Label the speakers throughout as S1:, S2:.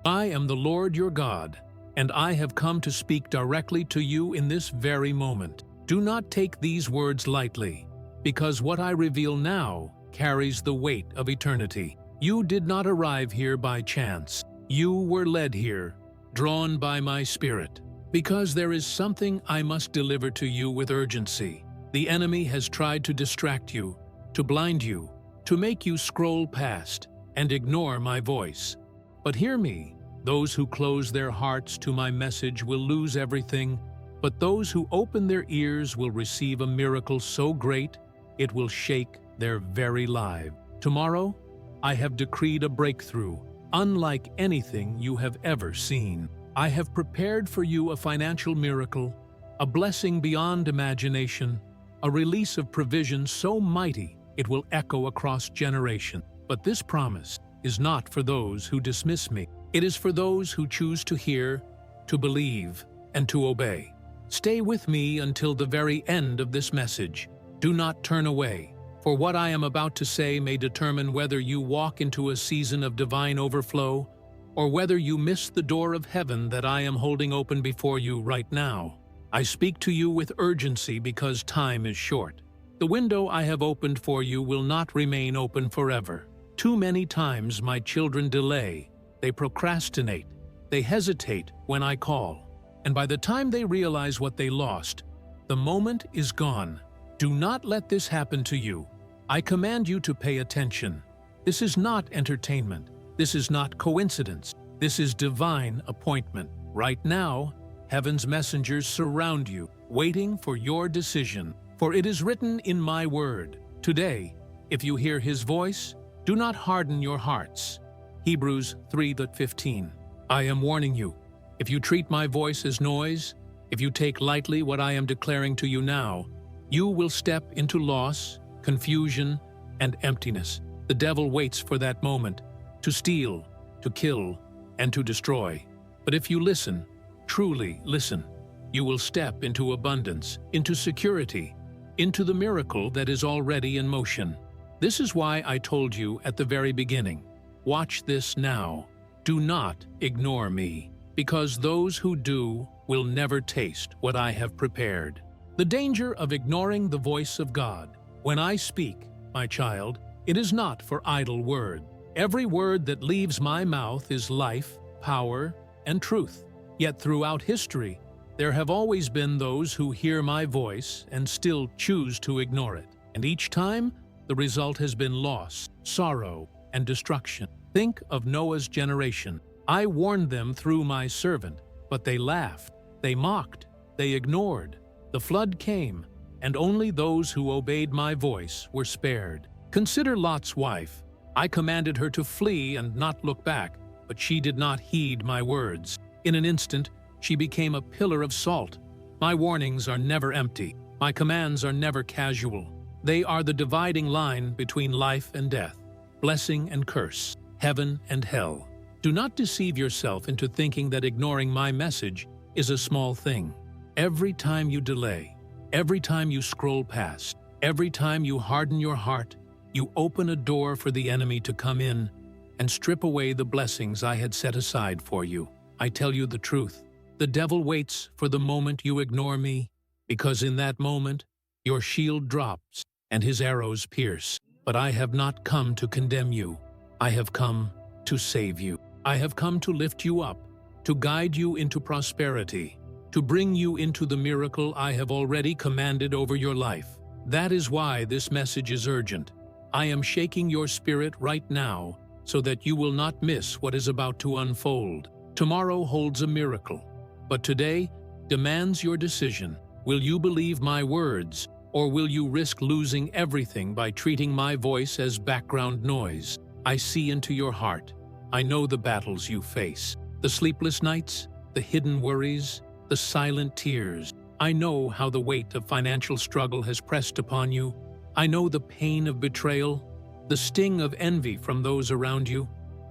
S1: I am the Lord your God, and I have come to speak directly to you in this very moment. Do not take these words lightly, because what I reveal now carries the weight of eternity. You did not arrive here by chance. You were led here, drawn by my Spirit, because there is something I must deliver to you with urgency. The enemy has tried to distract you, to blind you, to make you scroll past and ignore my voice. But hear me, those who close their hearts to my message will lose everything, but those who open their ears will receive a miracle so great it will shake their very lives. Tomorrow, I have decreed a breakthrough, unlike anything you have ever seen. I have prepared for you a financial miracle, a blessing beyond imagination, a release of provision so mighty it will echo across generations. But this promise is not for those who dismiss me. It is for those who choose to hear, to believe, and to obey. Stay with me until the very end of this message. Do not turn away, for what I am about to say may determine whether you walk into a season of divine overflow or whether you miss the door of heaven that I am holding open before you right now. I speak to you with urgency because time is short. The window I have opened for you will not remain open forever. Too many times my children delay, they procrastinate, they hesitate when I call, and by the time they realize what they lost, the moment is gone. Do not let this happen to you. I command you to pay attention. This is not entertainment. This is not coincidence. This is divine appointment. Right now, heaven's messengers surround you, waiting for your decision. For it is written in my word, today, if you hear his voice, do not harden your hearts. Hebrews 3:15. I am warning you, if you treat my voice as noise, if you take lightly what I am declaring to you now, you will step into loss, confusion, and emptiness. The devil waits for that moment to steal, to kill, and to destroy. But if you listen, truly listen, you will step into abundance, into security, into the miracle that is already in motion. This is why I told you at the very beginning, watch this now. Do not ignore me, because those who do will never taste what I have prepared. The danger of ignoring the voice of God. When I speak, my child, it is not for idle word. Every word that leaves my mouth is life, power, and truth. Yet throughout history, there have always been those who hear my voice and still choose to ignore it. And each time, the result has been loss, sorrow, and destruction. Think of Noah's generation. I warned them through my servant, but they laughed, they mocked, they ignored. The flood came, and only those who obeyed my voice were spared. Consider Lot's wife. I commanded her to flee and not look back, but she did not heed my words. In an instant, she became a pillar of salt. My warnings are never empty. My commands are never casual. They are the dividing line between life and death, blessing and curse, heaven and hell. Do not deceive yourself into thinking that ignoring my message is a small thing. Every time you delay, every time you scroll past, every time you harden your heart, you open a door for the enemy to come in and strip away the blessings I had set aside for you. I tell you the truth. The devil waits for the moment you ignore me, because in that moment, your shield drops and his arrows pierce. But I have not come to condemn you. I have come to save you. I have come to lift you up, to guide you into prosperity, to bring you into the miracle I have already commanded over your life. That is why this message is urgent. I am shaking your spirit right now so that you will not miss what is about to unfold. Tomorrow holds a miracle, but today demands your decision. Will you believe my words, or will you risk losing everything by treating my voice as background noise? I see into your heart. I know the battles you face, the sleepless nights, the hidden worries, the silent tears. I know how the weight of financial struggle has pressed upon you. I know the pain of betrayal, the sting of envy from those around you.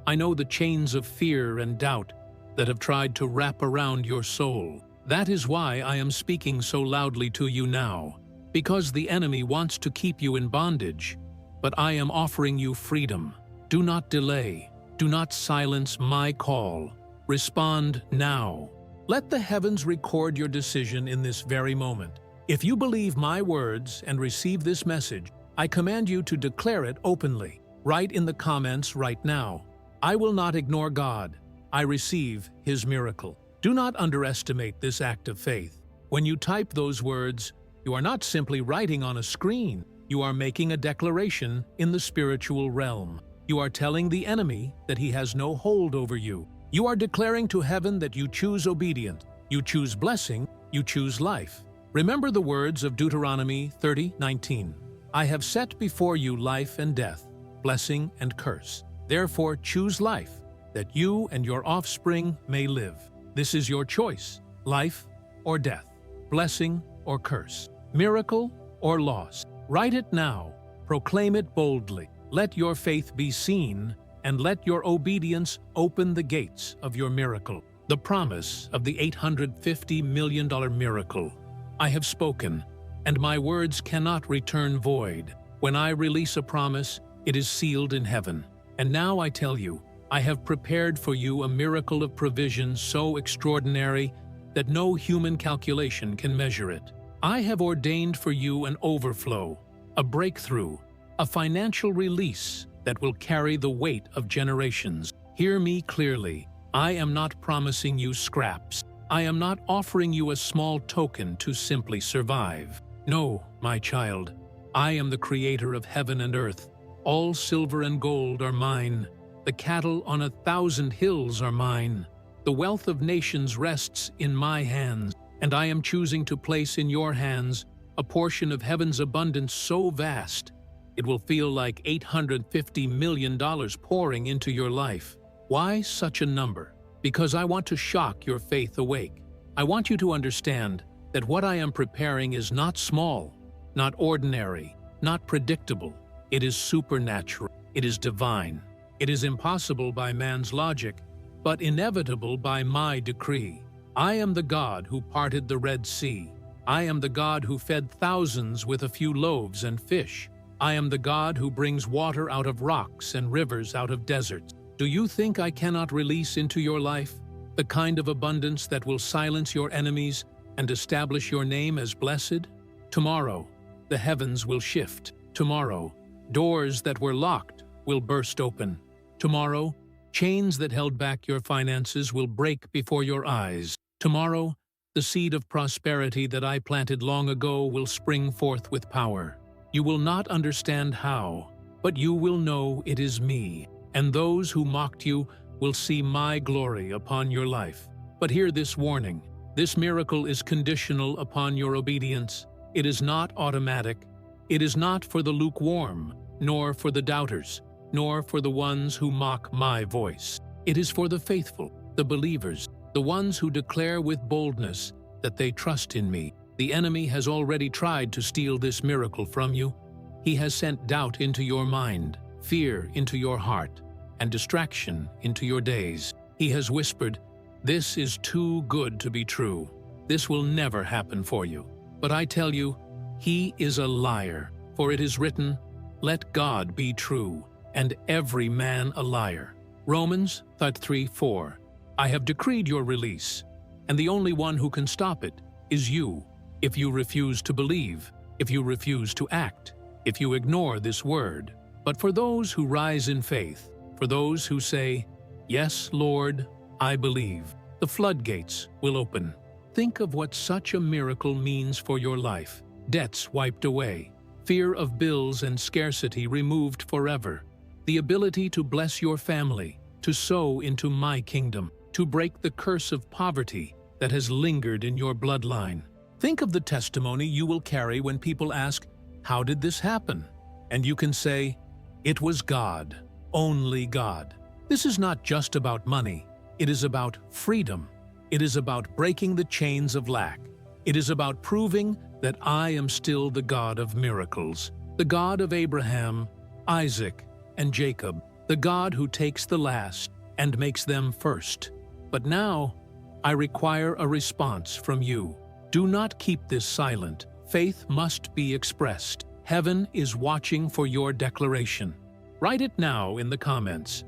S1: I know the chains of fear and doubt that have tried to wrap around your soul. That is why I am speaking so loudly to you now, because the enemy wants to keep you in bondage, but I am offering you freedom. Do not delay. Do not silence my call. Respond now. Let the heavens record your decision in this very moment. If you believe my words and receive this message, I command you to declare it openly. Write in the comments right now, "I will not ignore God. I receive His miracle." Do not underestimate this act of faith. When you type those words, you are not simply writing on a screen. You are making a declaration in the spiritual realm. You are telling the enemy that he has no hold over you. You are declaring to heaven that you choose obedience, you choose blessing, you choose life. Remember the words of Deuteronomy 30:19. "I have set before you life and death, blessing and curse. Therefore choose life, that you and your offspring may live." This is your choice, life or death, blessing or curse, miracle or loss. Write it now, proclaim it boldly. Let your faith be seen, and let your obedience open the gates of your miracle. The promise of the $850 million miracle. I have spoken, and my words cannot return void. When I release a promise, it is sealed in heaven. And now I tell you, I have prepared for you a miracle of provision so extraordinary that no human calculation can measure it. I have ordained for you an overflow, a breakthrough, a financial release that will carry the weight of generations. Hear me clearly. I am not promising you scraps. I am not offering you a small token to simply survive. No, my child, I am the creator of heaven and earth. All silver and gold are mine. The cattle on 1,000 hills are mine. The wealth of nations rests in my hands, and I am choosing to place in your hands a portion of heaven's abundance so vast, it will feel like $850 million pouring into your life. Why such a number? Because I want to shock your faith awake. I want you to understand that what I am preparing is not small, not ordinary, not predictable. It is supernatural. It is divine. It is impossible by man's logic, but inevitable by my decree. I am the God who parted the Red Sea. I am the God who fed thousands with a few loaves and fish. I am the God who brings water out of rocks and rivers out of deserts. Do you think I cannot release into your life the kind of abundance that will silence your enemies and establish your name as blessed? Tomorrow, the heavens will shift. Tomorrow, doors that were locked will burst open. Tomorrow, chains that held back your finances will break before your eyes. Tomorrow, the seed of prosperity that I planted long ago will spring forth with power. You will not understand how, but you will know it is me, and those who mocked you will see my glory upon your life. But hear this warning. This miracle is conditional upon your obedience. It is not automatic. It is not for the lukewarm, nor for the doubters, nor for the ones who mock my voice. It is for the faithful, the believers, the ones who declare with boldness that they trust in me. The enemy has already tried to steal this miracle from you. He has sent doubt into your mind, fear into your heart, and distraction into your days. He has whispered, "This is too good to be true. This will never happen for you." But I tell you, he is a liar, for it is written, "Let God be true, and every man a liar." Romans 3:4. I have decreed your release, and the only one who can stop it is you. If you refuse to believe, if you refuse to act, if you ignore this word. But for those who rise in faith, for those who say, "Yes, Lord, I believe," the floodgates will open. Think of what such a miracle means for your life. Debts wiped away, fear of bills and scarcity removed forever, the ability to bless your family, to sow into my kingdom, to break the curse of poverty that has lingered in your bloodline. Think of the testimony you will carry when people ask, "How did this happen?" And you can say, "It was God, only God." This is not just about money. It is about freedom. It is about breaking the chains of lack. It is about proving that I am still the God of miracles, the God of Abraham, Isaac, and Jacob, the God who takes the last and makes them first. But now, I require a response from you. Do not keep this silent. Faith must be expressed. Heaven is watching for your declaration. Write it now in the comments.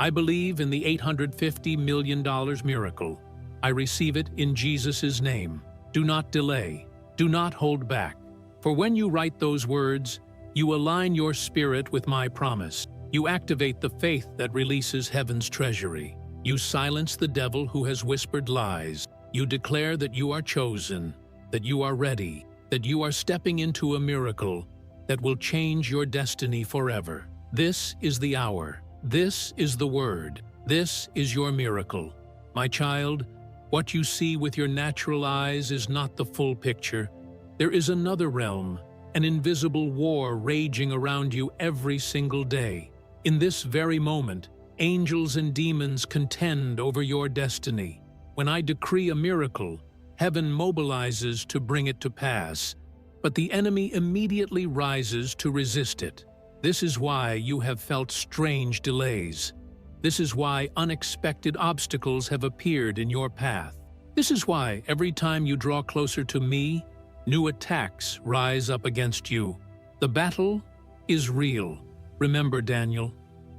S1: I believe in the $850 million miracle. I receive it in Jesus' name. Do not delay. Do not hold back. For when you write those words, you align your spirit with my promise. You activate the faith that releases heaven's treasury. You silence the devil who has whispered lies. You declare that you are chosen, that you are ready, that you are stepping into a miracle that will change your destiny forever. This is the hour. This is the word. This is your miracle. My child, what you see with your natural eyes is not the full picture. There is another realm, an invisible war raging around you every single day. In this very moment, angels and demons contend over your destiny. When I decree a miracle, heaven mobilizes to bring it to pass, but the enemy immediately rises to resist it. This is why you have felt strange delays. This is why unexpected obstacles have appeared in your path. This is why every time you draw closer to me, new attacks rise up against you. The battle is real. Remember, Daniel,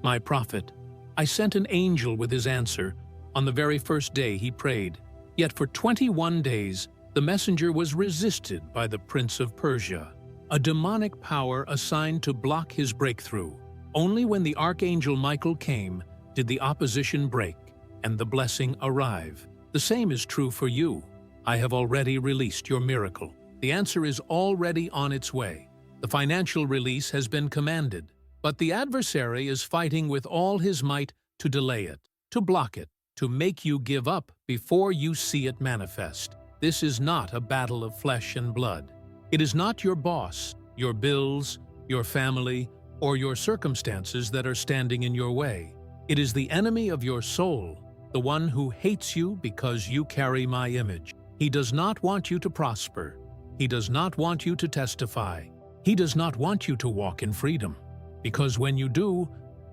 S1: my prophet, I sent an angel with his answer on the very first day he prayed. Yet for 21 days, the messenger was resisted by the prince of Persia, a demonic power assigned to block his breakthrough. Only when the archangel Michael came did the opposition break and the blessing arrive. The same is true for you. I have already released your miracle. The answer is already on its way. The financial release has been commanded, but the adversary is fighting with all his might to delay it, to block it, to make you give up before you see it manifest. This is not a battle of flesh and blood. It is not your boss, your bills, your family, or your circumstances that are standing in your way. It is the enemy of your soul, the one who hates you because you carry my image. He does not want you to prosper. He does not want you to testify. He does not want you to walk in freedom. Because when you do,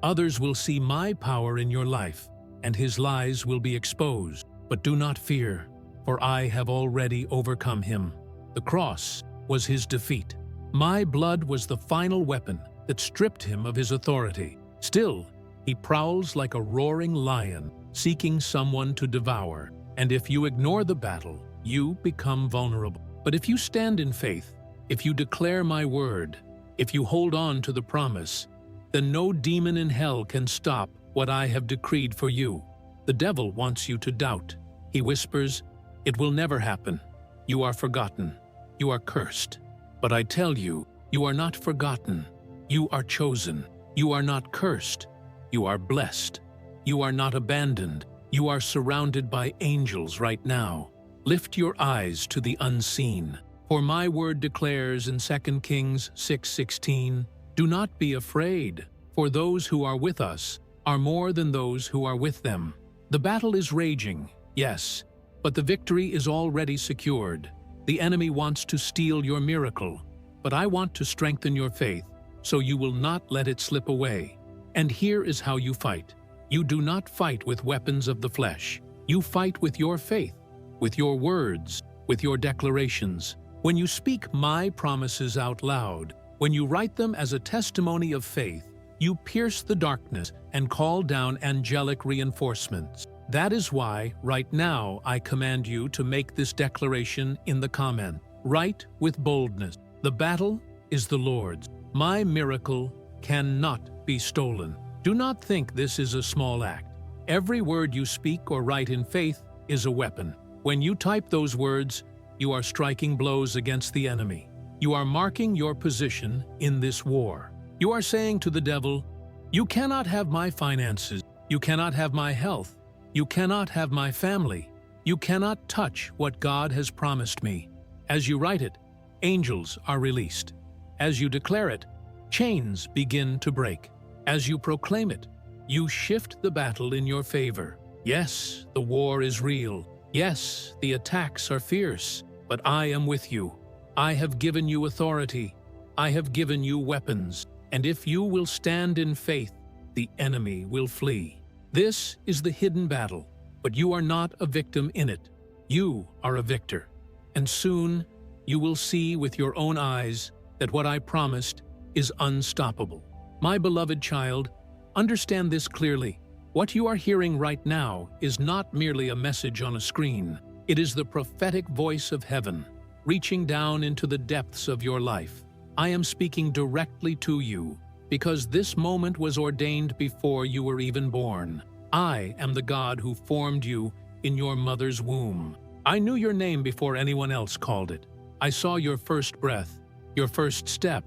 S1: others will see my power in your life, and his lies will be exposed. But do not fear, for I have already overcome him. The cross was his defeat. My blood was the final weapon that stripped him of his authority. Still, he prowls like a roaring lion, seeking someone to devour. And if you ignore the battle, you become vulnerable. But if you stand in faith, if you declare my word, if you hold on to the promise, then no demon in hell can stop what I have decreed for you. The devil wants you to doubt. He whispers, "It will never happen. You are forgotten. You are cursed." But I tell you, you are not forgotten. You are chosen. You are not cursed. You are blessed. You are not abandoned. You are surrounded by angels right now. Lift your eyes to the unseen. For my word declares in 2 Kings 6:16, "Do not be afraid, for those who are with us are more than those who are with them." The battle is raging, yes, but the victory is already secured. The enemy wants to steal your miracle, but I want to strengthen your faith, so you will not let it slip away. And here is how you fight. You do not fight with weapons of the flesh. You fight with your faith, with your words, with your declarations. When you speak my promises out loud, when you write them as a testimony of faith, you pierce the darkness and call down angelic reinforcements. That is why, right now, I command you to make this declaration in the comment. Write with boldness. The battle is the Lord's. My miracle cannot be stolen. Do not think this is a small act. Every word you speak or write in faith is a weapon. When you type those words, you are striking blows against the enemy. You are marking your position in this war. You are saying to the devil, "You cannot have my finances. You cannot have my health. You cannot have my family. You cannot touch what God has promised me." As you write it, angels are released. As you declare it, chains begin to break. As you proclaim it, you shift the battle in your favor. Yes, the war is real. Yes, the attacks are fierce, but I am with you. I have given you authority. I have given you weapons. And if you will stand in faith, the enemy will flee. This is the hidden battle, but you are not a victim in it. You are a victor. And soon, you will see with your own eyes that what I promised is unstoppable. My beloved child, understand this clearly. What you are hearing right now is not merely a message on a screen. It is the prophetic voice of heaven, reaching down into the depths of your life. I am speaking directly to you, because this moment was ordained before you were even born. I am the God who formed you in your mother's womb. I knew your name before anyone else called it. I saw your first breath, your first step,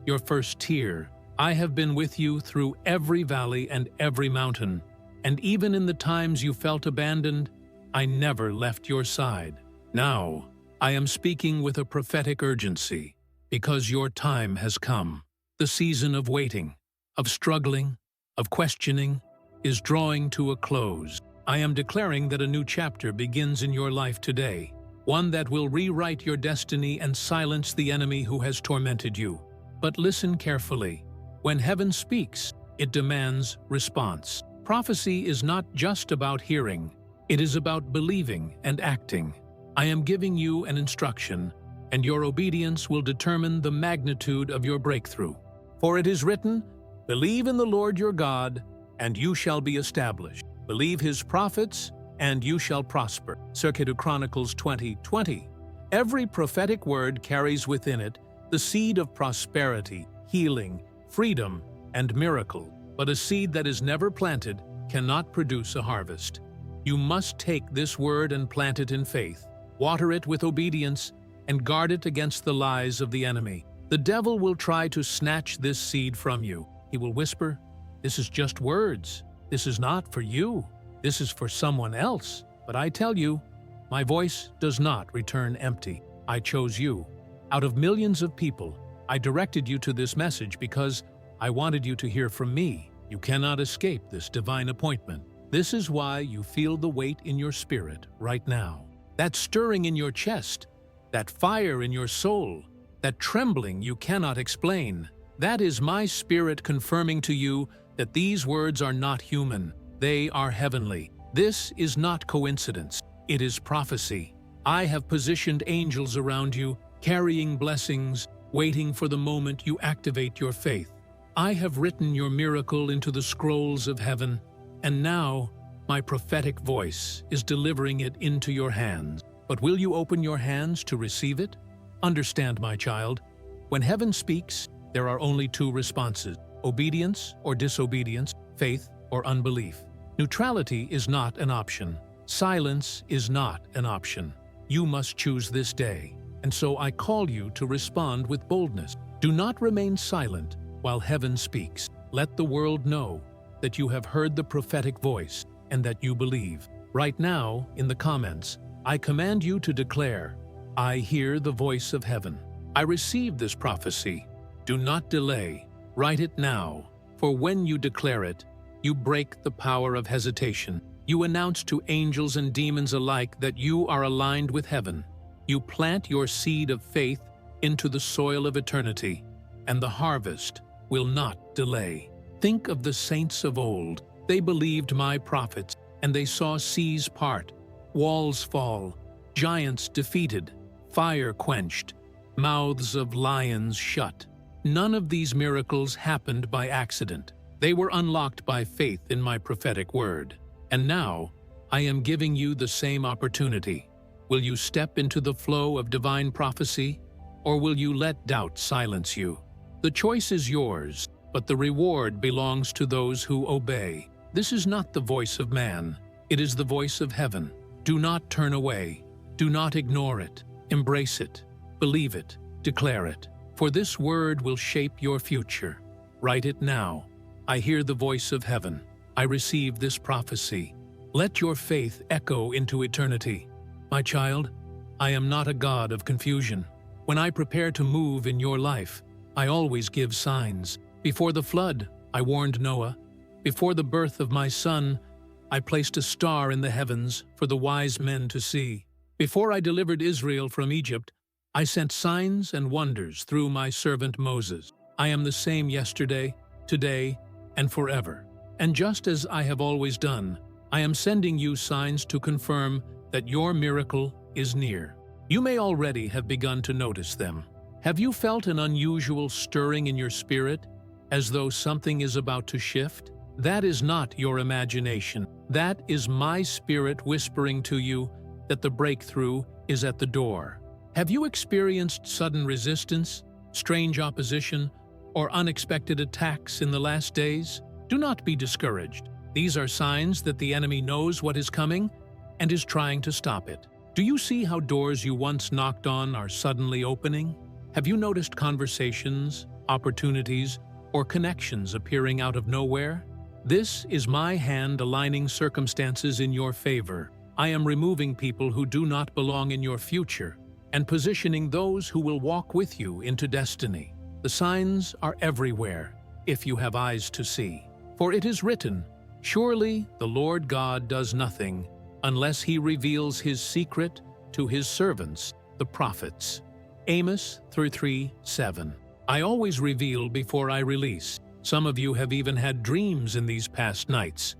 S1: your first tear. I have been with you through every valley and every mountain, and even in the times you felt abandoned, I never left your side. Now, I am speaking with a prophetic urgency, because your time has come. The season of waiting, of struggling, of questioning, is drawing to a close. I am declaring that a new chapter begins in your life today, one that will rewrite your destiny and silence the enemy who has tormented you. But listen carefully. When heaven speaks, it demands response. Prophecy is not just about hearing, it is about believing and acting. I am giving you an instruction, and your obedience will determine the magnitude of your breakthrough. For it is written, "Believe in the Lord your God, and you shall be established. Believe his prophets, and you shall prosper." 2 Chronicles 20:20. Every prophetic word carries within it the seed of prosperity, healing, freedom, and miracle. But a seed that is never planted cannot produce a harvest. You must take this word and plant it in faith, water it with obedience, and guard it against the lies of the enemy. The devil will try to snatch this seed from you. He will whisper, "This is just words. This is not for you. This is for someone else." But I tell you, my voice does not return empty. I chose you. Out of millions of people, I directed you to this message because I wanted you to hear from me. You cannot escape this divine appointment. This is why you feel the weight in your spirit right now. That stirring in your chest, that fire in your soul, that trembling you cannot explain. That is my spirit confirming to you that these words are not human. They are heavenly. This is not coincidence. It is prophecy. I have positioned angels around you, carrying blessings, waiting for the moment you activate your faith. I have written your miracle into the scrolls of heaven, and now my prophetic voice is delivering it into your hands. But will you open your hands to receive it? Understand, my child, when heaven speaks, there are only two responses: obedience or disobedience, faith or unbelief. Neutrality is not an option. Silence is not an option. You must choose this day. And so I call you to respond with boldness. Do not remain silent while heaven speaks. Let the world know that you have heard the prophetic voice and that you believe. Right now, in the comments, I command you to declare, "I hear the voice of heaven. I receive this prophecy." Do not delay. Write it now, for when you declare it, you break the power of hesitation. You announce to angels and demons alike that you are aligned with heaven. You plant your seed of faith into the soil of eternity, and the harvest will not delay. Think of the saints of old. They believed my prophets, and they saw seas part, walls fall, giants defeated, fire quenched, mouths of lions shut. None of these miracles happened by accident. They were unlocked by faith in my prophetic word. And now, I am giving you the same opportunity. Will you step into the flow of divine prophecy, or will you let doubt silence you? The choice is yours, but the reward belongs to those who obey. This is not the voice of man. It is the voice of heaven. Do not turn away. Do not ignore it. Embrace it. Believe it. Declare it. For this word will shape your future. Write it now. I hear the voice of heaven. I receive this prophecy. Let your faith echo into eternity. My child, I am not a God of confusion. When I prepare to move in your life, I always give signs. Before the flood, I warned Noah. Before the birth of my son, I placed a star in the heavens for the wise men to see. Before I delivered Israel from Egypt, I sent signs and wonders through my servant Moses. I am the same yesterday, today, and forever. And just as I have always done, I am sending you signs to confirm that your miracle is near. You may already have begun to notice them. Have you felt an unusual stirring in your spirit, as though something is about to shift? That is not your imagination. That is my spirit whispering to you that the breakthrough is at the door. Have you experienced sudden resistance, strange opposition, or unexpected attacks in the last days? Do not be discouraged. These are signs that the enemy knows what is coming and is trying to stop it. Do you see how doors you once knocked on are suddenly opening? Have you noticed conversations, opportunities, or connections appearing out of nowhere? This is my hand aligning circumstances in your favor. I am removing people who do not belong in your future and positioning those who will walk with you into destiny. The signs are everywhere, if you have eyes to see. For it is written, "Surely the Lord God does nothing unless he reveals his secret to his servants, the prophets." Amos 3:7. I always reveal before I release. Some of you have even had dreams in these past nights.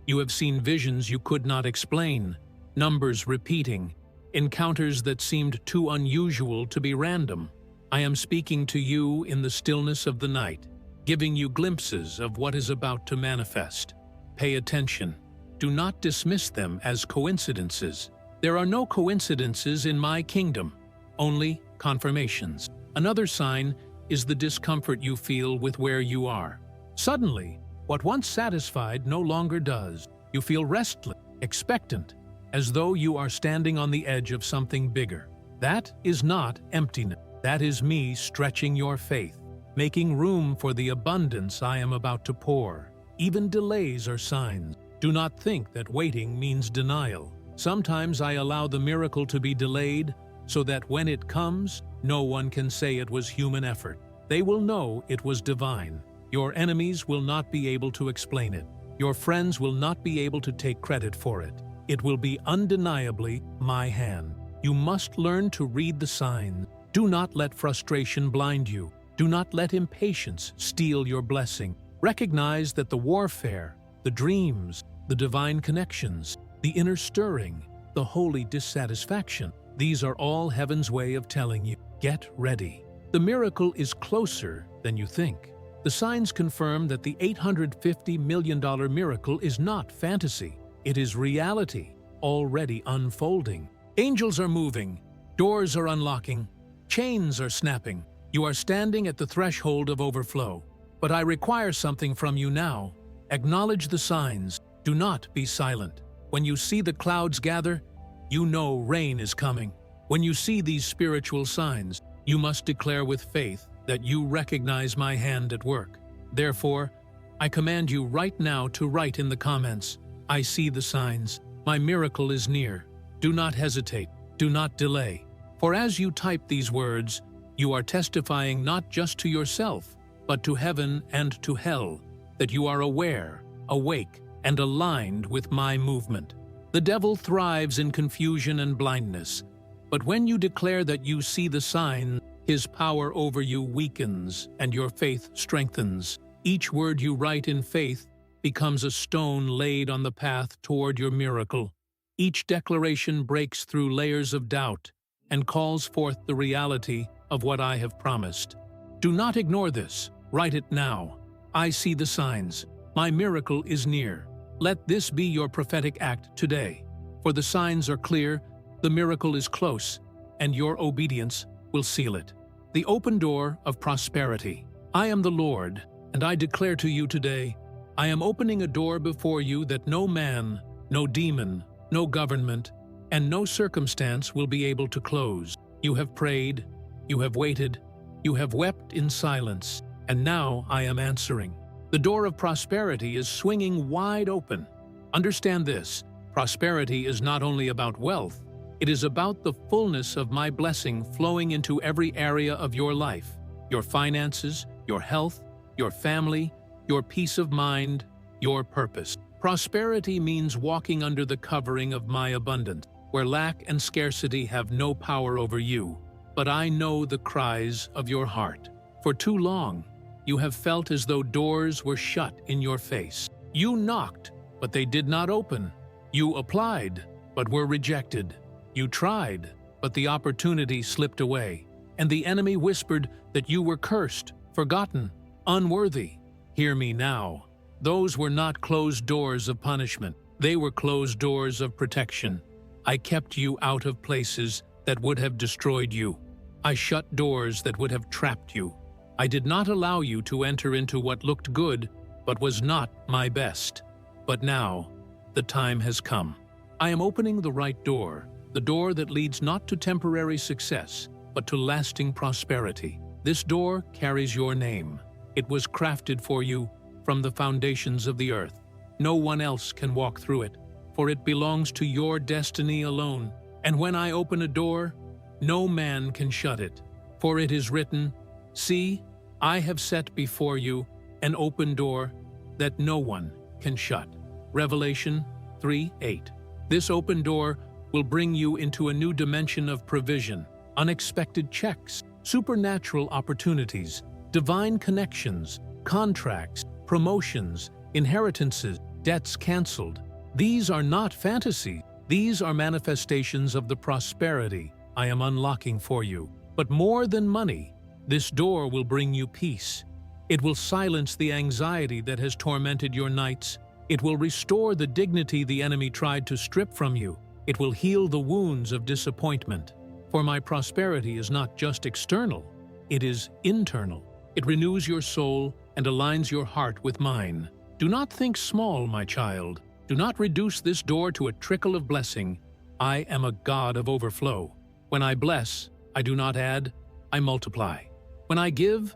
S1: You have seen visions you could not explain, numbers repeating, encounters that seemed too unusual to be random. I am speaking to you in the stillness of the night, giving you glimpses of what is about to manifest. Pay attention. Do not dismiss them as coincidences. There are no coincidences in my kingdom, only confirmations. Another sign is the discomfort you feel with where you are. Suddenly, what once satisfied no longer does. You feel restless, expectant, as though you are standing on the edge of something bigger. That is not emptiness. That is me stretching your faith, making room for the abundance I am about to pour. Even delays are signs. Do not think that waiting means denial. Sometimes I allow the miracle to be delayed so that when it comes, no one can say it was human effort. They will know it was divine. Your enemies will not be able to explain it. Your friends will not be able to take credit for it. It will be undeniably my hand. You must learn to read the signs. Do not let frustration blind you. Do not let impatience steal your blessing. Recognize that the warfare, the dreams, the divine connections, the inner stirring, the holy dissatisfaction, these are all heaven's way of telling you, get ready. The miracle is closer than you think. The signs confirm that the $850 million miracle is not fantasy. It is reality, already unfolding. Angels are moving, doors are unlocking, chains are snapping. You are standing at the threshold of overflow. But I require something from you now. Acknowledge the signs. Do not be silent. When you see the clouds gather, you know rain is coming. When you see these spiritual signs, you must declare with faith that you recognize my hand at work. Therefore, I command you right now to write in the comments, "I see the signs. My miracle is near." Do not hesitate. Do not delay. For as you type these words, you are testifying not just to yourself, but to heaven and to hell, that you are aware, awake, and aligned with my movement. The devil thrives in confusion and blindness, but when you declare that you see the sign, his power over you weakens and your faith strengthens. Each word you write in faith becomes a stone laid on the path toward your miracle. Each declaration breaks through layers of doubt and calls forth the reality of what I have promised. Do not ignore this. Write it now. I see the signs. My miracle is near. Let this be your prophetic act today. For the signs are clear, the miracle is close, and your obedience will seal it. The open door of prosperity. I am the Lord, and I declare to you today, I am opening a door before you that no man, no demon, no government, and no circumstance will be able to close. You have prayed, you have waited, you have wept in silence, and now I am answering. The door of prosperity is swinging wide open. Understand this, prosperity is not only about wealth, it is about the fullness of my blessing flowing into every area of your life, your finances, your health, your family, your peace of mind, your purpose. Prosperity means walking under the covering of my abundance, where lack and scarcity have no power over you. But I know the cries of your heart. For too long, you have felt as though doors were shut in your face. You knocked, but they did not open. You applied, but were rejected. You tried, but the opportunity slipped away. And the enemy whispered that you were cursed, forgotten, unworthy. Hear me now. Those were not closed doors of punishment. They were closed doors of protection. I kept you out of places that would have destroyed you. I shut doors that would have trapped you. I did not allow you to enter into what looked good, but was not my best. But now, the time has come. I am opening the right door, the door that leads not to temporary success, but to lasting prosperity. This door carries your name. It was crafted for you from the foundations of the earth. No one else can walk through it, for it belongs to your destiny alone. And when I open a door, no man can shut it. For it is written, "See, I have set before you an open door that no one can shut." Revelation 3:8. This open door will bring you into a new dimension of provision, unexpected checks, supernatural opportunities, divine connections, contracts, promotions, inheritances, debts canceled. These are not fantasies. These are manifestations of the prosperity I am unlocking for you. But more than money, this door will bring you peace. It will silence the anxiety that has tormented your nights. It will restore the dignity the enemy tried to strip from you. It will heal the wounds of disappointment. For my prosperity is not just external, it is internal. It renews your soul and aligns your heart with mine. Do not think small, my child. Do not reduce this door to a trickle of blessing. I am a God of overflow. When I bless, I do not add, I multiply. When I give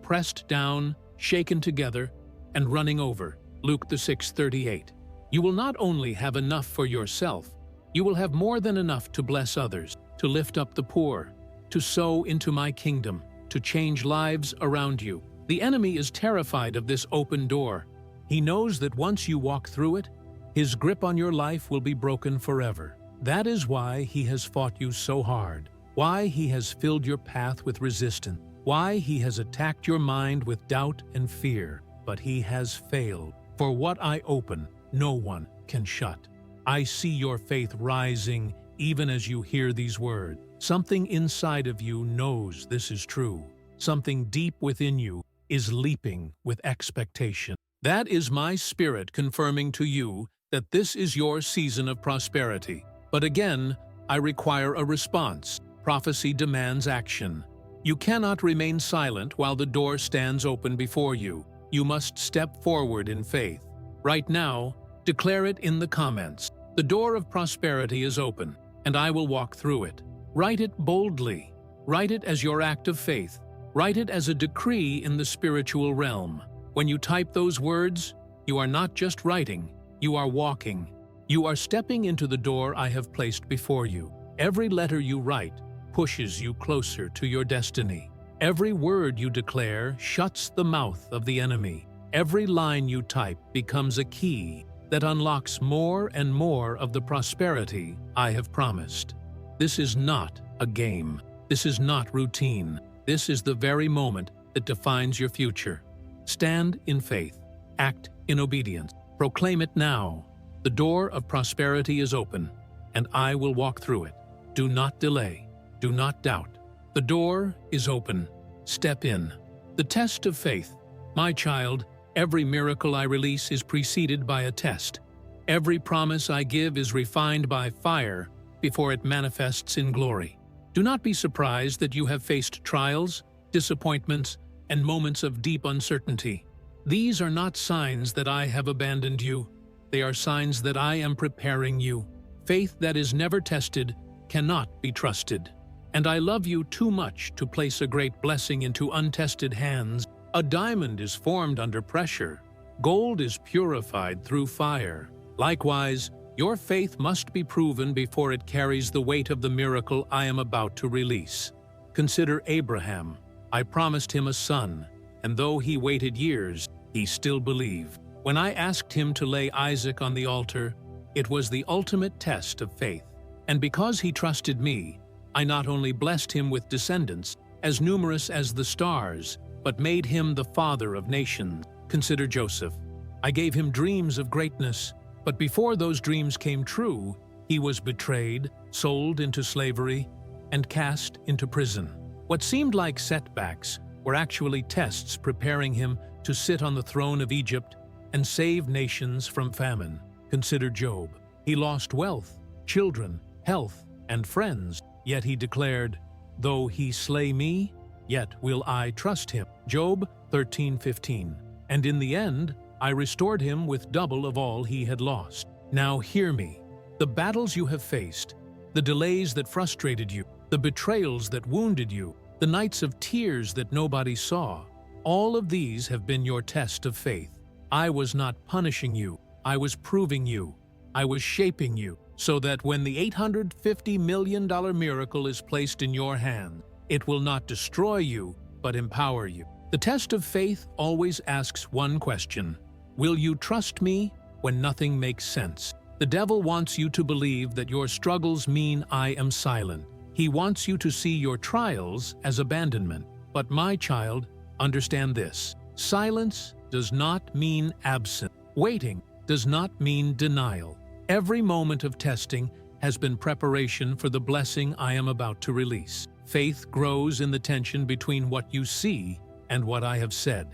S1: pressed down, shaken together, and running over. Luke 6:38. You will not only have enough for yourself, you will have more than enough to bless others, to lift up the poor, to sow into my kingdom, to change lives around you. The enemy is terrified of this open door. He knows that once you walk through it, his grip on your life will be broken forever. That is why he has fought you so hard, why he has filled your path with resistance, why he has attacked your mind with doubt and fear. But he has failed. For what I open, no one can shut. I see your faith rising even as you hear these words. Something inside of you knows this is true. Something deep within you is leaping with expectation. That is my spirit confirming to you that this is your season of prosperity. But again, I require a response. Prophecy demands action. You cannot remain silent while the door stands open before you. You must step forward in faith. Right now, declare it in the comments. The door of prosperity is open, and I will walk through it. Write it boldly. Write it as your act of faith. Write it as a decree in the spiritual realm. When you type those words, you are not just writing, you are walking. You are stepping into the door I have placed before you. Every letter you write pushes you closer to your destiny. Every word you declare shuts the mouth of the enemy. Every line you type becomes a key that unlocks more and more of the prosperity I have promised. This is not a game. This is not routine. This is the very moment that defines your future. Stand in faith. Act in obedience. Proclaim it now. The door of prosperity is open, and I will walk through it. Do not delay. Do not doubt. The door is open. Step in. The test of faith. My child, every miracle I release is preceded by a test. Every promise I give is refined by fire before it manifests in glory. Do not be surprised that you have faced trials, disappointments, and moments of deep uncertainty. These are not signs that I have abandoned you. They are signs that I am preparing you. Faith that is never tested cannot be trusted. And I love you too much to place a great blessing into untested hands. A diamond is formed under pressure. Gold is purified through fire. Likewise, your faith must be proven before it carries the weight of the miracle I am about to release. Consider Abraham. I promised him a son, and though he waited years, he still believed. When I asked him to lay Isaac on the altar, it was the ultimate test of faith. And because he trusted me, I not only blessed him with descendants, as numerous as the stars, but made him the father of nations. Consider Joseph. I gave him dreams of greatness, but before those dreams came true, he was betrayed, sold into slavery, and cast into prison. What seemed like setbacks were actually tests preparing him to sit on the throne of Egypt and save nations from famine. Consider Job. He lost wealth, children, health, and friends, yet he declared, "Though he slay me, yet will I trust him." Job 13:15. And in the end, I restored him with double of all he had lost. Now hear me. The battles you have faced, the delays that frustrated you, the betrayals that wounded you, the nights of tears that nobody saw, all of these have been your test of faith. I was not punishing you. I was proving you. I was shaping you, so that when the $850 million miracle is placed in your hand, it will not destroy you, but empower you. The test of faith always asks one question: will you trust me when nothing makes sense? The devil wants you to believe that your struggles mean I am silent. He wants you to see your trials as abandonment. But my child, understand this: silence does not mean absent. Waiting does not mean denial. Every moment of testing has been preparation for the blessing I am about to release. Faith grows in the tension between what you see and what I have said.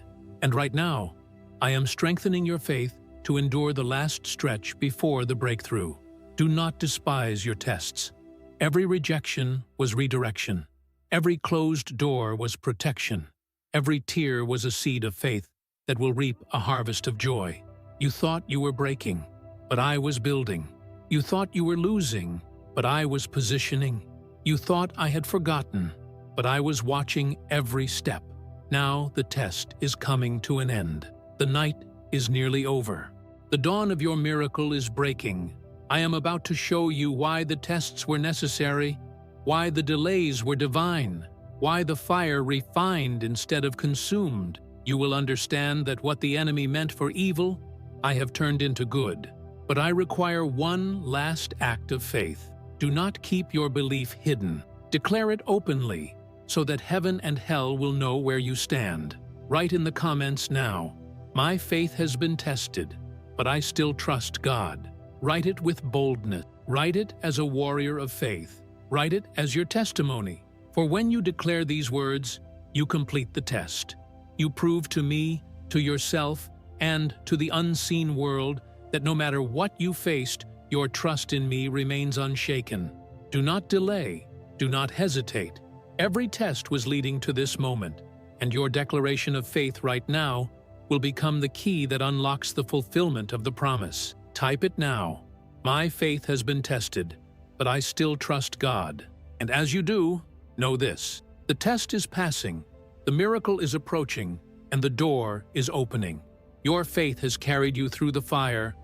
S1: And right now, I am strengthening your faith to endure the last stretch before the breakthrough. Do not despise your tests. Every rejection was redirection. Every closed door was protection. Every tear was a seed of faith that will reap a harvest of joy. You thought you were breaking, but I was building. You thought you were losing, but I was positioning. You thought I had forgotten, but I was watching every step. Now the test is coming to an end. The night is nearly over. The dawn of your miracle is breaking. I am about to show you why the tests were necessary, why the delays were divine, why the fire refined instead of consumed. You will understand that what the enemy meant for evil, I have turned into good. But I require one last act of faith. Do not keep your belief hidden. Declare it openly, so that heaven and hell will know where you stand. Write in the comments now: my faith has been tested, but I still trust God. Write it with boldness. Write it as a warrior of faith. Write it as your testimony. For when you declare these words, you complete the test. You prove to me, to yourself, and to the unseen world that no matter what you faced, your trust in me remains unshaken. Do not delay. Do not hesitate. Every test was leading to this moment, and your declaration of faith right now will become the key that unlocks the fulfillment of the promise. Type it now. My faith has been tested, but I still trust God. And as you do, know this: the test is passing, the miracle is approaching, and the door is opening. Your faith has carried you through the fire,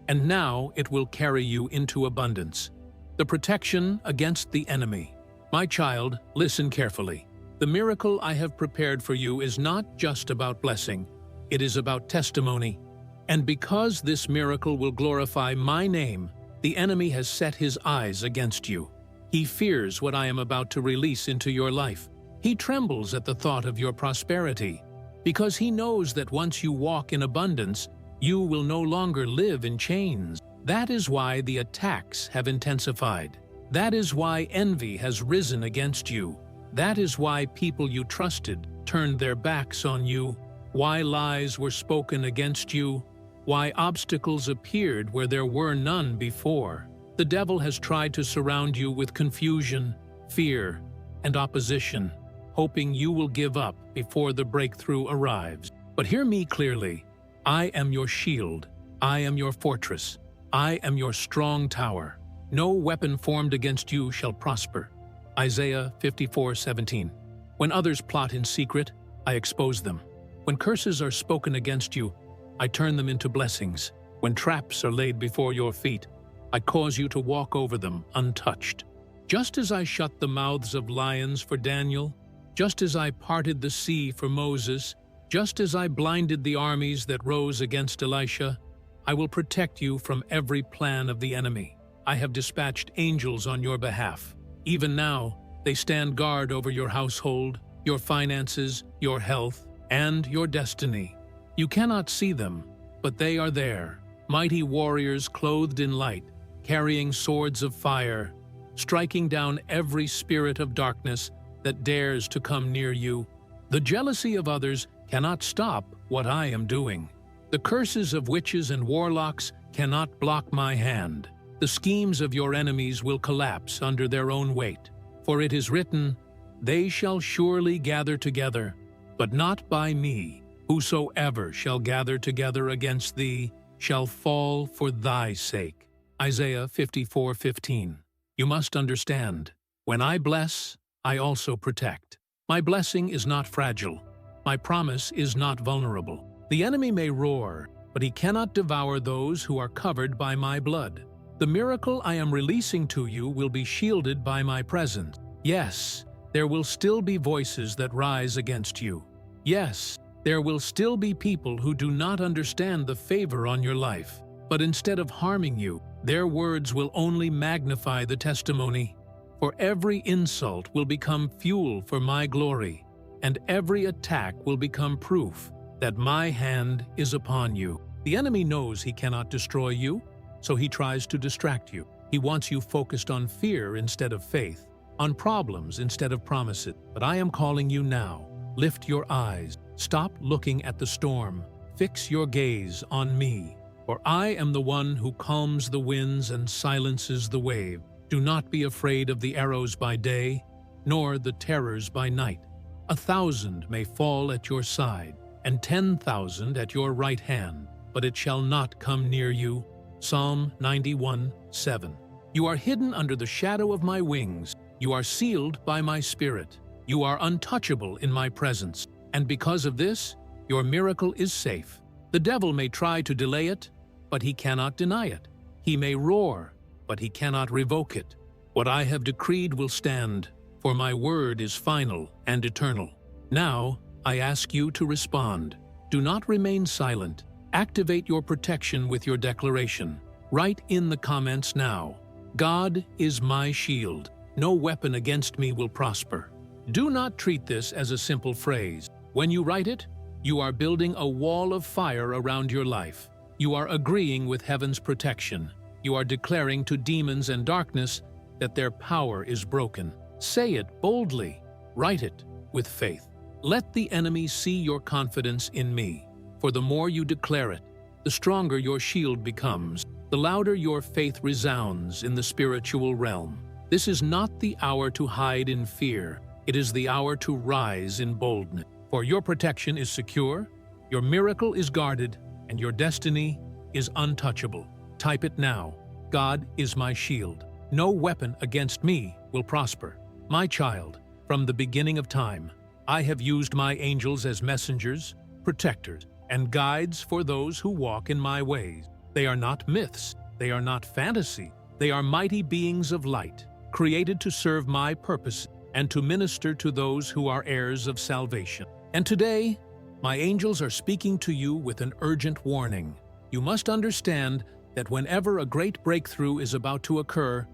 S1: and now it will carry you into abundance. The protection against the enemy. My child, listen carefully. The miracle I have prepared for you is not just about blessing, it is about testimony. And because this miracle will glorify my name, the enemy has set his eyes against you. He fears what I am about to release into your life. He trembles at the thought of your prosperity, because he knows that once you walk in abundance, you will no longer live in chains. That is why the attacks have intensified. That is why envy has risen against you. That is why people you trusted turned their backs on you, why lies were spoken against you, why obstacles appeared where there were none before. The devil has tried to surround you with confusion, fear, and opposition, hoping you will give up before the breakthrough arrives. But hear me clearly. I am your shield. I am your fortress. I am your strong tower. No weapon formed against you shall prosper. Isaiah 54:17. When others plot in secret, I expose them. When curses are spoken against you, I turn them into blessings. When traps are laid before your feet, I cause you to walk over them untouched. Just as I shut the mouths of lions for Daniel, just as I parted the sea for Moses, just as I blinded the armies that rose against Elisha, I will protect you from every plan of the enemy. I have dispatched angels on your behalf. Even now, they stand guard over your household, your finances, your health, and your destiny. You cannot see them, but they are there, mighty warriors clothed in light, carrying swords of fire, striking down every spirit of darkness that dares to come near you. The jealousy of others cannot stop what I am doing. The curses of witches and warlocks cannot block my hand. The schemes of your enemies will collapse under their own weight. For it is written, "They shall surely gather together, but not by me. Whosoever shall gather together against thee shall fall for thy sake." Isaiah 54:15. You must understand, when I bless, I also protect. My blessing is not fragile. My promise is not vulnerable. The enemy may roar, but he cannot devour those who are covered by my blood. The miracle I am releasing to you will be shielded by my presence. Yes, there will still be voices that rise against you. Yes, there will still be people who do not understand the favor on your life. But instead of harming you, their words will only magnify the testimony. For every insult will become fuel for my glory, and every attack will become proof that my hand is upon you. The enemy knows he cannot destroy you, so he tries to distract you. He wants you focused on fear instead of faith, on problems instead of promises. But I am calling you now. Lift your eyes. Stop looking at the storm. Fix your gaze on me. For I am the one who calms the winds and silences the wave. Do not be afraid of the arrows by day, nor the terrors by night. 1,000 may fall at your side, and 10,000 at your right hand, but it shall not come near you. Psalm 91:7. You are hidden under the shadow of my wings. You are sealed by my spirit. You are untouchable in my presence. And because of this, your miracle is safe. The devil may try to delay it, but he cannot deny it. He may roar, but he cannot revoke it. What I have decreed will stand, for my word is final and eternal. Now, I ask you to respond. Do not remain silent. Activate your protection with your declaration. Write in the comments now, "God is my shield. No weapon against me will prosper." Do not treat this as a simple phrase. When you write it, you are building a wall of fire around your life. You are agreeing with heaven's protection. You are declaring to demons and darkness that their power is broken. Say it boldly. Write it with faith. Let the enemy see your confidence in me. For the more you declare it, the stronger your shield becomes, the louder your faith resounds in the spiritual realm. This is not the hour to hide in fear. It is the hour to rise in boldness. For your protection is secure, your miracle is guarded, and your destiny is untouchable. Type it now. God is my shield. No weapon against me will prosper. My child, from the beginning of time, I have used my angels as messengers, protectors, and guides for those who walk in my ways. They are not myths. They are not fantasy. They are mighty beings of light, created to serve my purpose and to minister to those who are heirs of salvation. And today, my angels are speaking to you with an urgent warning. You must understand that whenever a great breakthrough is about to occur,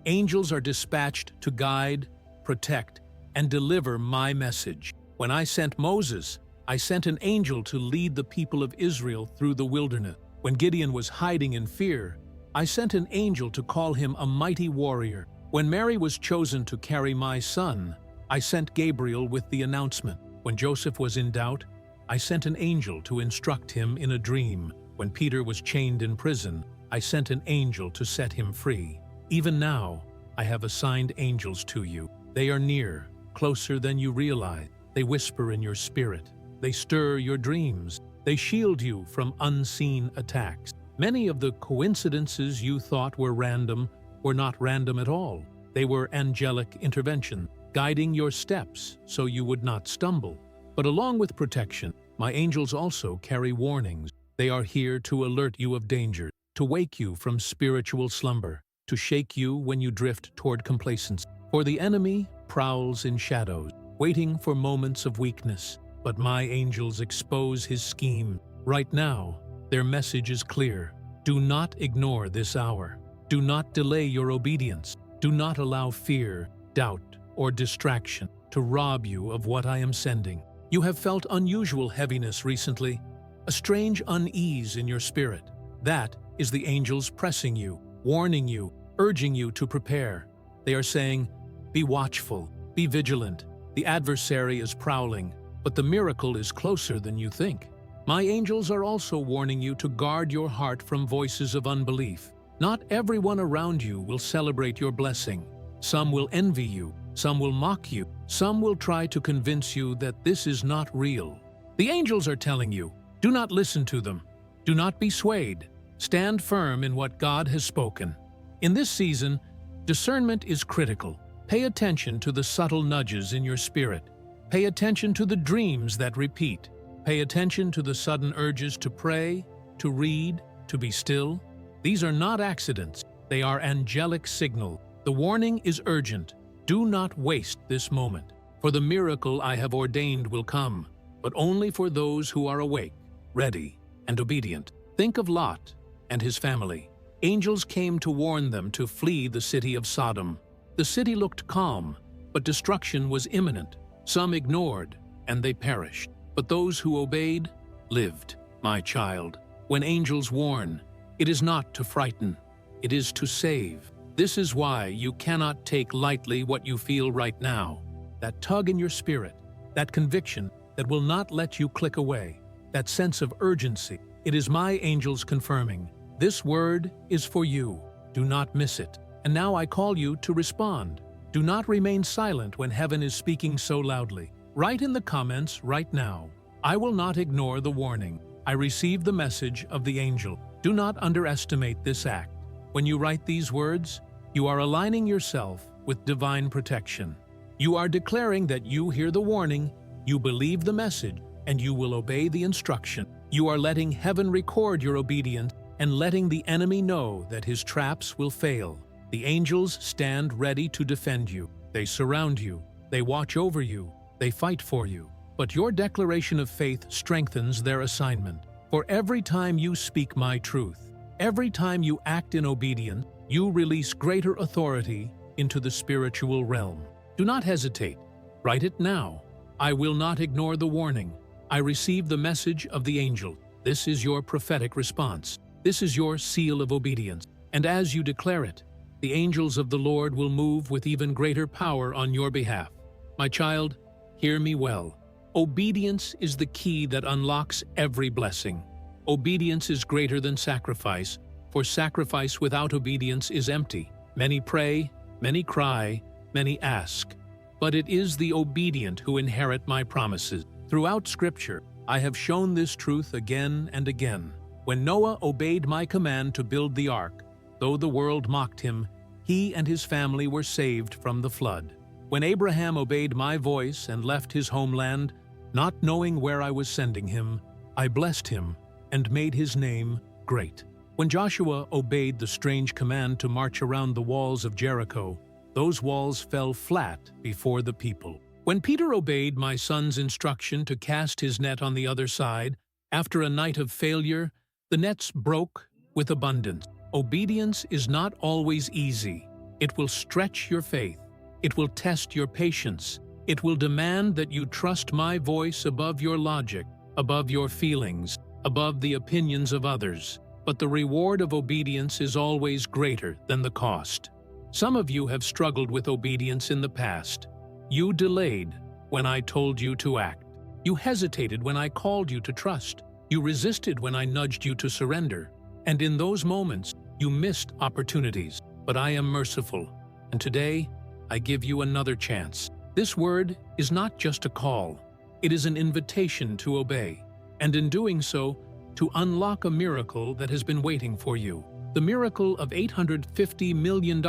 S1: angels are dispatched to guide, protect, and deliver my message. When I sent Moses, I sent an angel to lead the people of Israel through the wilderness. When Gideon was hiding in fear, I sent an angel to call him a mighty warrior. When Mary was chosen to carry my son, I sent Gabriel with the announcement. When Joseph was in doubt, I sent an angel to instruct him in a dream. When Peter was chained in prison, I sent an angel to set him free. Even now, I have assigned angels to you. They are near, closer than you realize. They whisper in your spirit. They stir your dreams. They shield you from unseen attacks. Many of the coincidences you thought were random were not random at all. They were angelic intervention, guiding your steps so you would not stumble. But along with protection, my angels also carry warnings. They are here to alert you of danger, to wake you from spiritual slumber, to shake you when you drift toward complacency. For the enemy prowls in shadows, waiting for moments of weakness. But my angels expose his scheme. Right now, their message is clear. Do not ignore this hour. Do not delay your obedience. Do not allow fear, doubt, or distraction to rob you of what I am sending. You have felt unusual heaviness recently, a strange unease in your spirit. That is the angels pressing you, warning you, urging you to prepare. They are saying, be watchful, be vigilant. The adversary is prowling, but the miracle is closer than you think. My angels are also warning you to guard your heart from voices of unbelief. Not everyone around you will celebrate your blessing. Some will envy you, some will mock you, some will try to convince you that this is not real. The angels are telling you, do not listen to them. Do not be swayed. Stand firm in what God has spoken. In this season, discernment is critical. Pay attention to the subtle nudges in your spirit. Pay attention to the dreams that repeat. Pay attention to the sudden urges to pray, to read, to be still. These are not accidents. They are angelic signals. The warning is urgent. Do not waste this moment, for the miracle I have ordained will come, but only for those who are awake, ready, and obedient. Think of Lot and his family. Angels came to warn them to flee the city of Sodom. The city looked calm, but destruction was imminent. Some ignored, and they perished. But those who obeyed lived. My child, when angels warn, it is not to frighten, it is to save. This is why you cannot take lightly what you feel right now. That tug in your spirit, that conviction that will not let you click away, that sense of urgency. It is my angels confirming, this word is for you. Do not miss it. And now I call you to respond. Do not remain silent when heaven is speaking so loudly. Write in the comments right now, I will not ignore the warning. I receive the message of the angel. Do not underestimate this act. When you write these words, you are aligning yourself with divine protection. You are declaring that you hear the warning, you believe the message, and you will obey the instruction. You are letting heaven record your obedience and letting the enemy know that his traps will fail. The angels stand ready to defend you. They surround you. They watch over you. They fight for you. But your declaration of faith strengthens their assignment. For every time you speak my truth, every time you act in obedience, you release greater authority into the spiritual realm. Do not hesitate. Write it now. I will not ignore the warning. I receive the message of the angel. This is your prophetic response. This is your seal of obedience. And as you declare it, the angels of the Lord will move with even greater power on your behalf. My child, hear me well. Obedience is the key that unlocks every blessing. Obedience is greater than sacrifice, for sacrifice without obedience is empty. Many pray, many cry, many ask, but it is the obedient who inherit my promises. Throughout Scripture, I have shown this truth again and again. When Noah obeyed my command to build the ark, though the world mocked him, he and his family were saved from the flood. When Abraham obeyed my voice and left his homeland, not knowing where I was sending him, I blessed him and made his name great. When Joshua obeyed the strange command to march around the walls of Jericho, those walls fell flat before the people. When Peter obeyed my son's instruction to cast his net on the other side, after a night of failure, the nets broke with abundance. Obedience is not always easy. It will stretch your faith. It will test your patience. It will demand that you trust my voice above your logic, above your feelings, above the opinions of others. But the reward of obedience is always greater than the cost. Some of you have struggled with obedience in the past. You delayed when I told you to act. You hesitated when I called you to trust. You resisted when I nudged you to surrender. And in those moments, you missed opportunities. But I am merciful, and today, I give you another chance. This word is not just a call. It is an invitation to obey. And in doing so, to unlock a miracle that has been waiting for you. The miracle of $850 million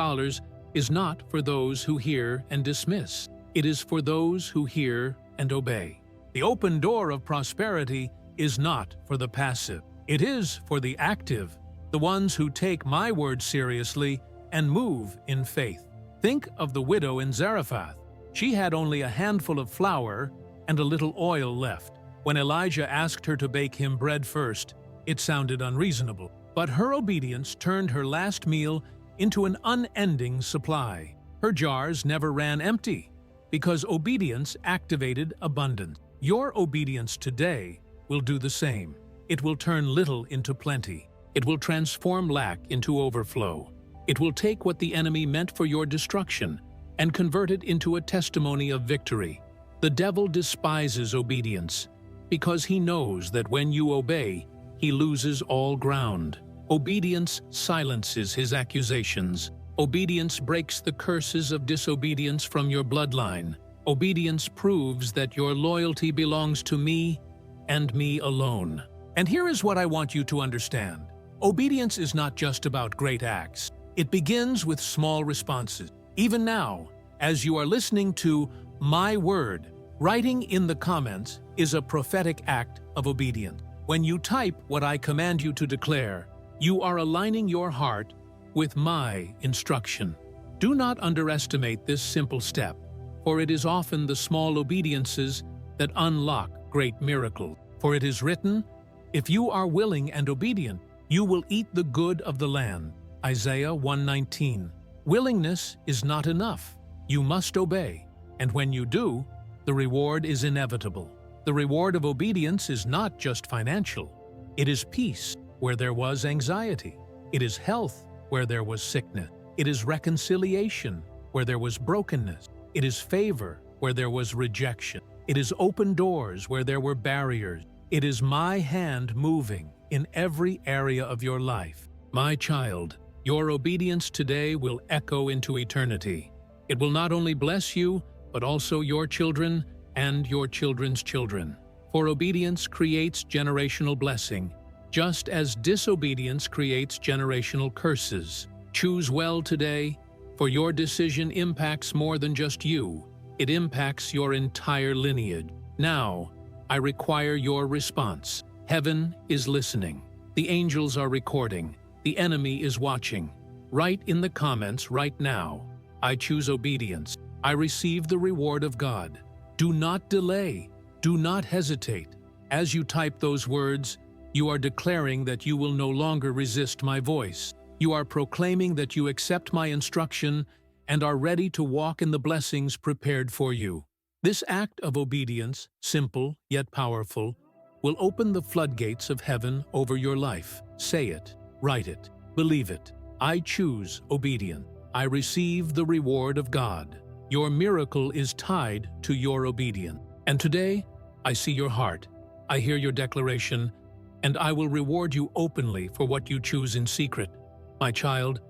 S1: is not for those who hear and dismiss. It is for those who hear and obey. The open door of prosperity is not for the passive. It is for the active, the ones who take my word seriously and move in faith. Think of the widow in Zarephath. She had only a handful of flour and a little oil left. When Elijah asked her to bake him bread first, it sounded unreasonable. But her obedience turned her last meal into an unending supply. Her jars never ran empty, because obedience activated abundance. Your obedience today will do the same. It will turn little into plenty. It will transform lack into overflow. It will take what the enemy meant for your destruction and convert it into a testimony of victory. The devil despises obedience. because he knows that when you obey, he loses all ground. Obedience silences his accusations. Obedience breaks the curses of disobedience from your bloodline. Obedience proves that your loyalty belongs to me and me alone. And here is what I want you to understand. Obedience is not just about great acts. It begins with small responses. Even now, as you are listening to my word, writing in the comments is a prophetic act of obedience. When you type what I command you to declare, you are aligning your heart with my instruction. Do not underestimate this simple step, for it is often the small obediences that unlock great miracles. For it is written, "If you are willing and obedient, you will eat the good of the land." Isaiah 1:19. Willingness is not enough. You must obey, and when you do, the reward is inevitable. The reward of obedience is not just financial. It is peace where there was anxiety. It is health where there was sickness. It is reconciliation where there was brokenness. It is favor where there was rejection. It is open doors where there were barriers. It is my hand moving in every area of your life. My child, your obedience today will echo into eternity. It will not only bless you, but also your children and your children's children. For obedience creates generational blessing, just as disobedience creates generational curses. Choose well today, for your decision impacts more than just you. It impacts your entire lineage. Now, I require your response. Heaven is listening. The angels are recording. The enemy is watching. Write in the comments right now, "I choose obedience. I receive the reward of God." Do not delay. Do not hesitate. As you type those words, you are declaring that you will no longer resist my voice. You are proclaiming that you accept my instruction and are ready to walk in the blessings prepared for you. This act of obedience, simple yet powerful, will open the floodgates of heaven over your life. Say it, write it, believe it. I choose obedience. I receive the reward of God. Your miracle is tied to your obedience. And today, I see your heart. I hear your declaration, and I will reward you openly for what you choose in secret. My child,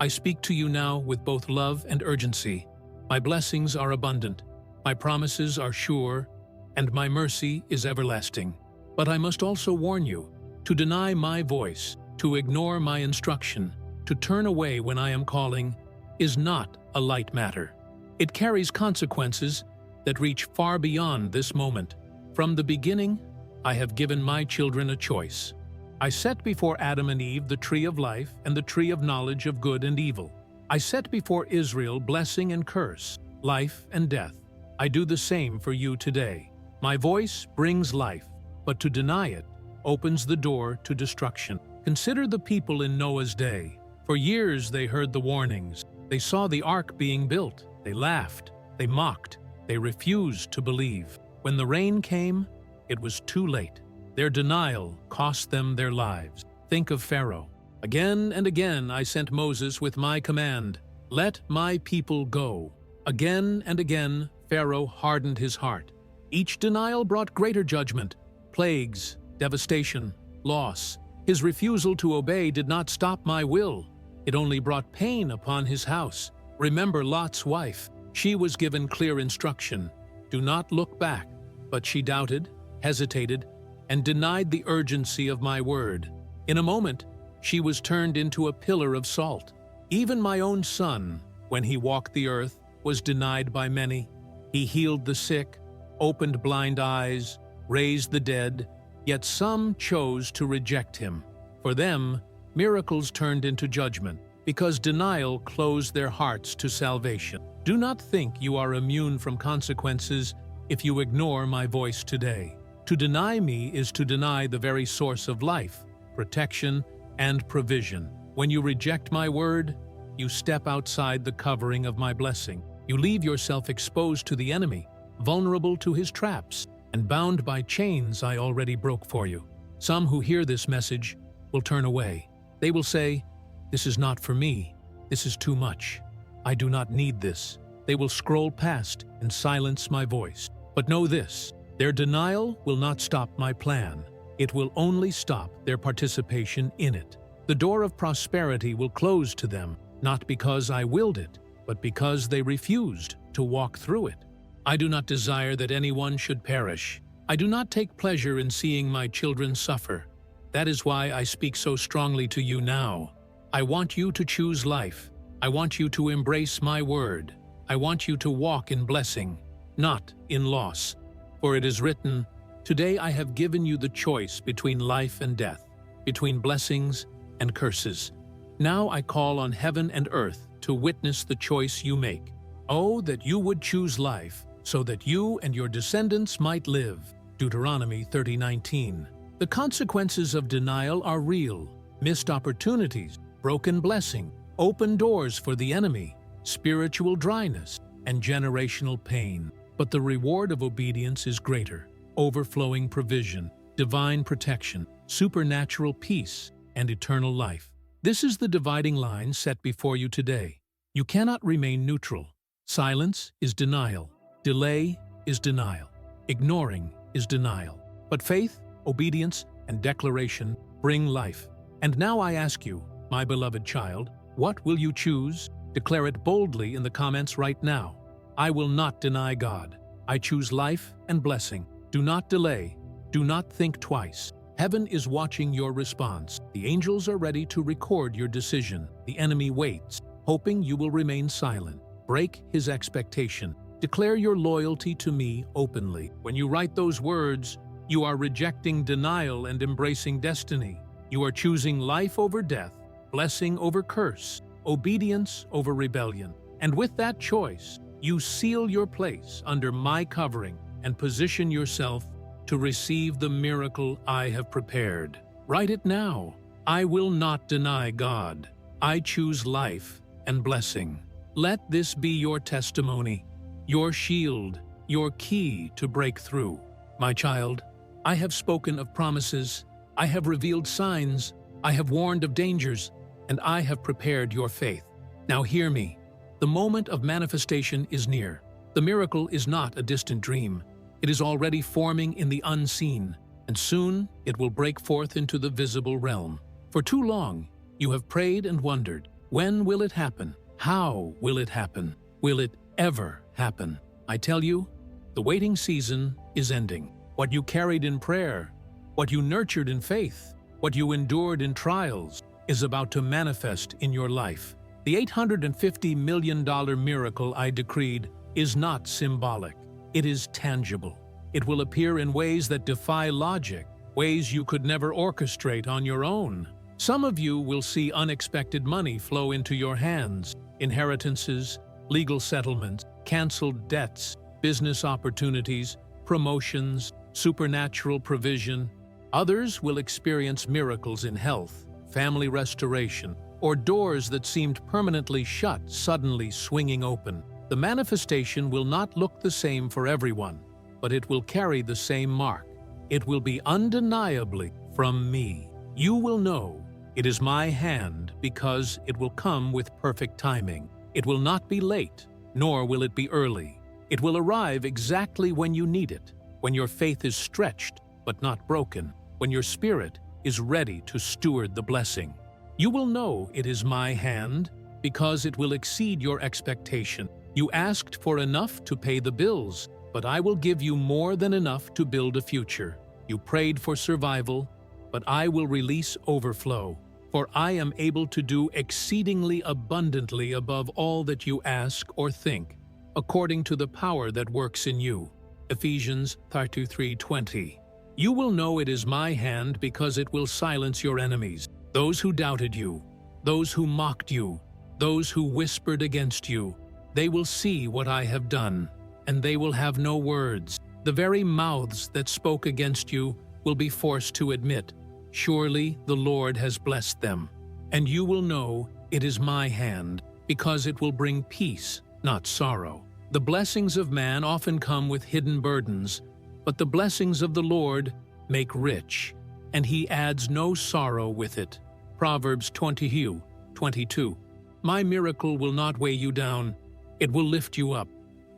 S1: I speak to you now with both love and urgency. My blessings are abundant, my promises are sure, and my mercy is everlasting. But I must also warn you, to deny my voice, to ignore my instruction, to turn away when I am calling, is not a light matter. It carries consequences that reach far beyond this moment. From the beginning, I have given my children a choice. I set before Adam and Eve the tree of life and the tree of knowledge of good and evil. I set before Israel blessing and curse, life and death. I do the same for you today. My voice brings life, but to deny it opens the door to destruction. Consider the people in Noah's day. For years they heard the warnings. They saw the ark being built. They laughed. They mocked. They refused to believe. When the rain came, it was too late. Their denial cost them their lives. Think of Pharaoh. Again and again I sent Moses with my command, "Let my people go." Again and again Pharaoh hardened his heart. Each denial brought greater judgment, plagues, devastation, loss. His refusal to obey did not stop my will. It only brought pain upon his house. Remember Lot's wife. She was given clear instruction. Do not look back. But she doubted, hesitated, and denied the urgency of my word. In a moment, she was turned into a pillar of salt. Even my own son, when he walked the earth, was denied by many. He healed the sick, opened blind eyes, raised the dead, yet some chose to reject him. For them, miracles turned into judgment, because denial closed their hearts to salvation. Do not think you are immune from consequences if you ignore my voice today. To deny me is to deny the very source of life, protection, and provision. When you reject my word, you step outside the covering of my blessing. You leave yourself exposed to the enemy, vulnerable to his traps, and bound by chains I already broke for you. Some who hear this message will turn away. They will say, "This is not for me. This is too much. I do not need this." They will scroll past and silence my voice. But know this, Their denial will not stop my plan. It will only stop their participation in it. The door of prosperity will close to them, not because I willed it, but because they refused to walk through it. I do not desire that anyone should perish. I do not take pleasure in seeing my children suffer. That is why I speak so strongly to you now. I want you to choose life. I want you to embrace my word. I want you to walk in blessing, not in loss. For it is written, "Today I have given you the choice between life and death, between blessings and curses. Now I call on heaven and earth to witness the choice you make. Oh, that you would choose life, so that you and your descendants might live." Deuteronomy 30:19. The consequences of denial are real: missed opportunities, broken blessing, open doors for the enemy, spiritual dryness, and generational pain. But the reward of obedience is greater: overflowing provision, divine protection, supernatural peace, and eternal life. This is the dividing line set before you today. You cannot remain neutral. Silence is denial. Delay is denial. Ignoring is denial. But faith, obedience, and declaration bring life. And now I ask you, my beloved child, what will you choose? Declare it boldly in the comments right now. I will not deny God. I choose life and blessing. Do not delay. Do not think twice. Heaven is watching your response. The angels are ready to record your decision. The enemy waits, hoping you will remain silent. Break his expectation. Declare your loyalty to me openly. When you write those words, you are rejecting denial and embracing destiny. You are choosing life over death, blessing over curse, obedience over rebellion. And with that choice, you seal your place under my covering and position yourself to receive the miracle I have prepared. Write it now. I will not deny God. I choose life and blessing. Let this be your testimony, your shield, your key to break through. My child, I have spoken of promises, I have revealed signs, I have warned of dangers, and I have prepared your faith. Now hear me. The moment of manifestation is near. The miracle is not a distant dream. It is already forming in the unseen, and soon it will break forth into the visible realm. For too long, you have prayed and wondered, when will it happen? How will it happen? Will it ever happen? I tell you, the waiting season is ending. What you carried in prayer, what you nurtured in faith, what you endured in trials, is about to manifest in your life. The $850 million miracle I decreed is not symbolic. It is tangible. It will appear in ways that defy logic, ways you could never orchestrate on your own. Some of you will see unexpected money flow into your hands: inheritances, legal settlements, canceled debts, business opportunities, promotions, supernatural provision. Others will experience miracles in health, family restoration, or doors that seemed permanently shut suddenly swinging open. The manifestation will not look the same for everyone, but it will carry the same mark. It will be undeniably from me. You will know it is my hand because it will come with perfect timing. It will not be late, nor will it be early. It will arrive exactly when you need it, when your faith is stretched but not broken, when your spirit is ready to steward the blessing. You will know it is my hand because it will exceed your expectation. You asked for enough to pay the bills, but I will give you more than enough to build a future. You prayed for survival, but I will release overflow. For I am able to do exceedingly abundantly above all that you ask or think, according to the power that works in you. Ephesians 3:20. You will know it is my hand because it will silence your enemies, those who doubted you, those who mocked you, those who whispered against you. They will see what I have done, and they will have no words. The very mouths that spoke against you will be forced to admit, surely the Lord has blessed them. And you will know it is my hand, because it will bring peace, not sorrow. The blessings of man often come with hidden burdens, but the blessings of the Lord make rich, and he adds no sorrow with it. Proverbs 20:22. My miracle will not weigh you down, it will lift you up.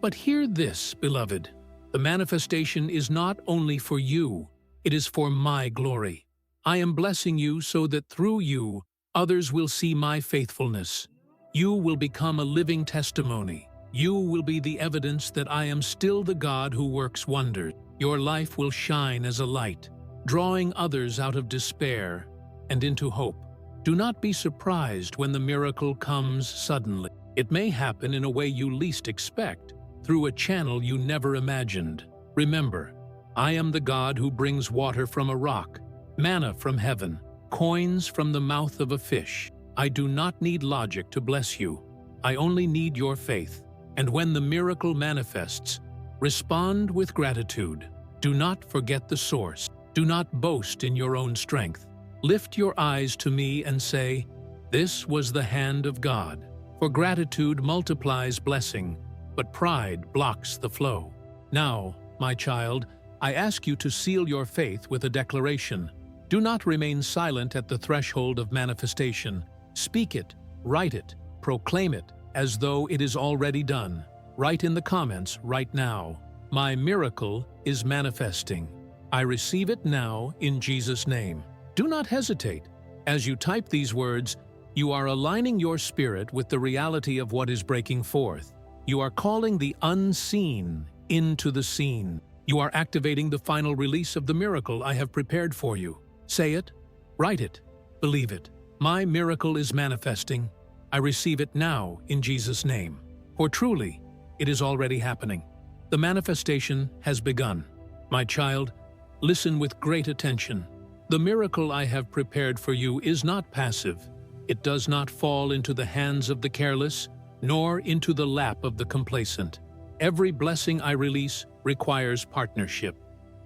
S1: But hear this, beloved. The manifestation is not only for you, it is for my glory. I am blessing you so that through you, others will see my faithfulness. You will become a living testimony. You will be the evidence that I am still the God who works wonders. Your life will shine as a light, drawing others out of despair and into hope. Do not be surprised when the miracle comes suddenly. It may happen in a way you least expect, through a channel you never imagined. Remember, I am the God who brings water from a rock, manna from heaven, coins from the mouth of a fish. I do not need logic to bless you. I only need your faith. And when the miracle manifests, respond with gratitude. Do not forget the source. Do not boast in your own strength. Lift your eyes to me and say, "This was the hand of God." For gratitude multiplies blessing, but pride blocks the flow. Now, my child, I ask you to seal your faith with a declaration. Do not remain silent at the threshold of manifestation. Speak it, write it, proclaim it, as though it is already done. Write in the comments right now, "My miracle is manifesting. I receive it now in Jesus' name." Do not hesitate. As you type these words, you are aligning your spirit with the reality of what is breaking forth. You are calling the unseen into the seen. You are activating the final release of the miracle I have prepared for you. Say it, write it, believe it. My miracle is manifesting. I receive it now in Jesus' name. For truly, it is already happening. The manifestation has begun. My child, listen with great attention. The miracle I have prepared for you is not passive. It does not fall into the hands of the careless, nor into the lap of the complacent. Every blessing I release requires partnership.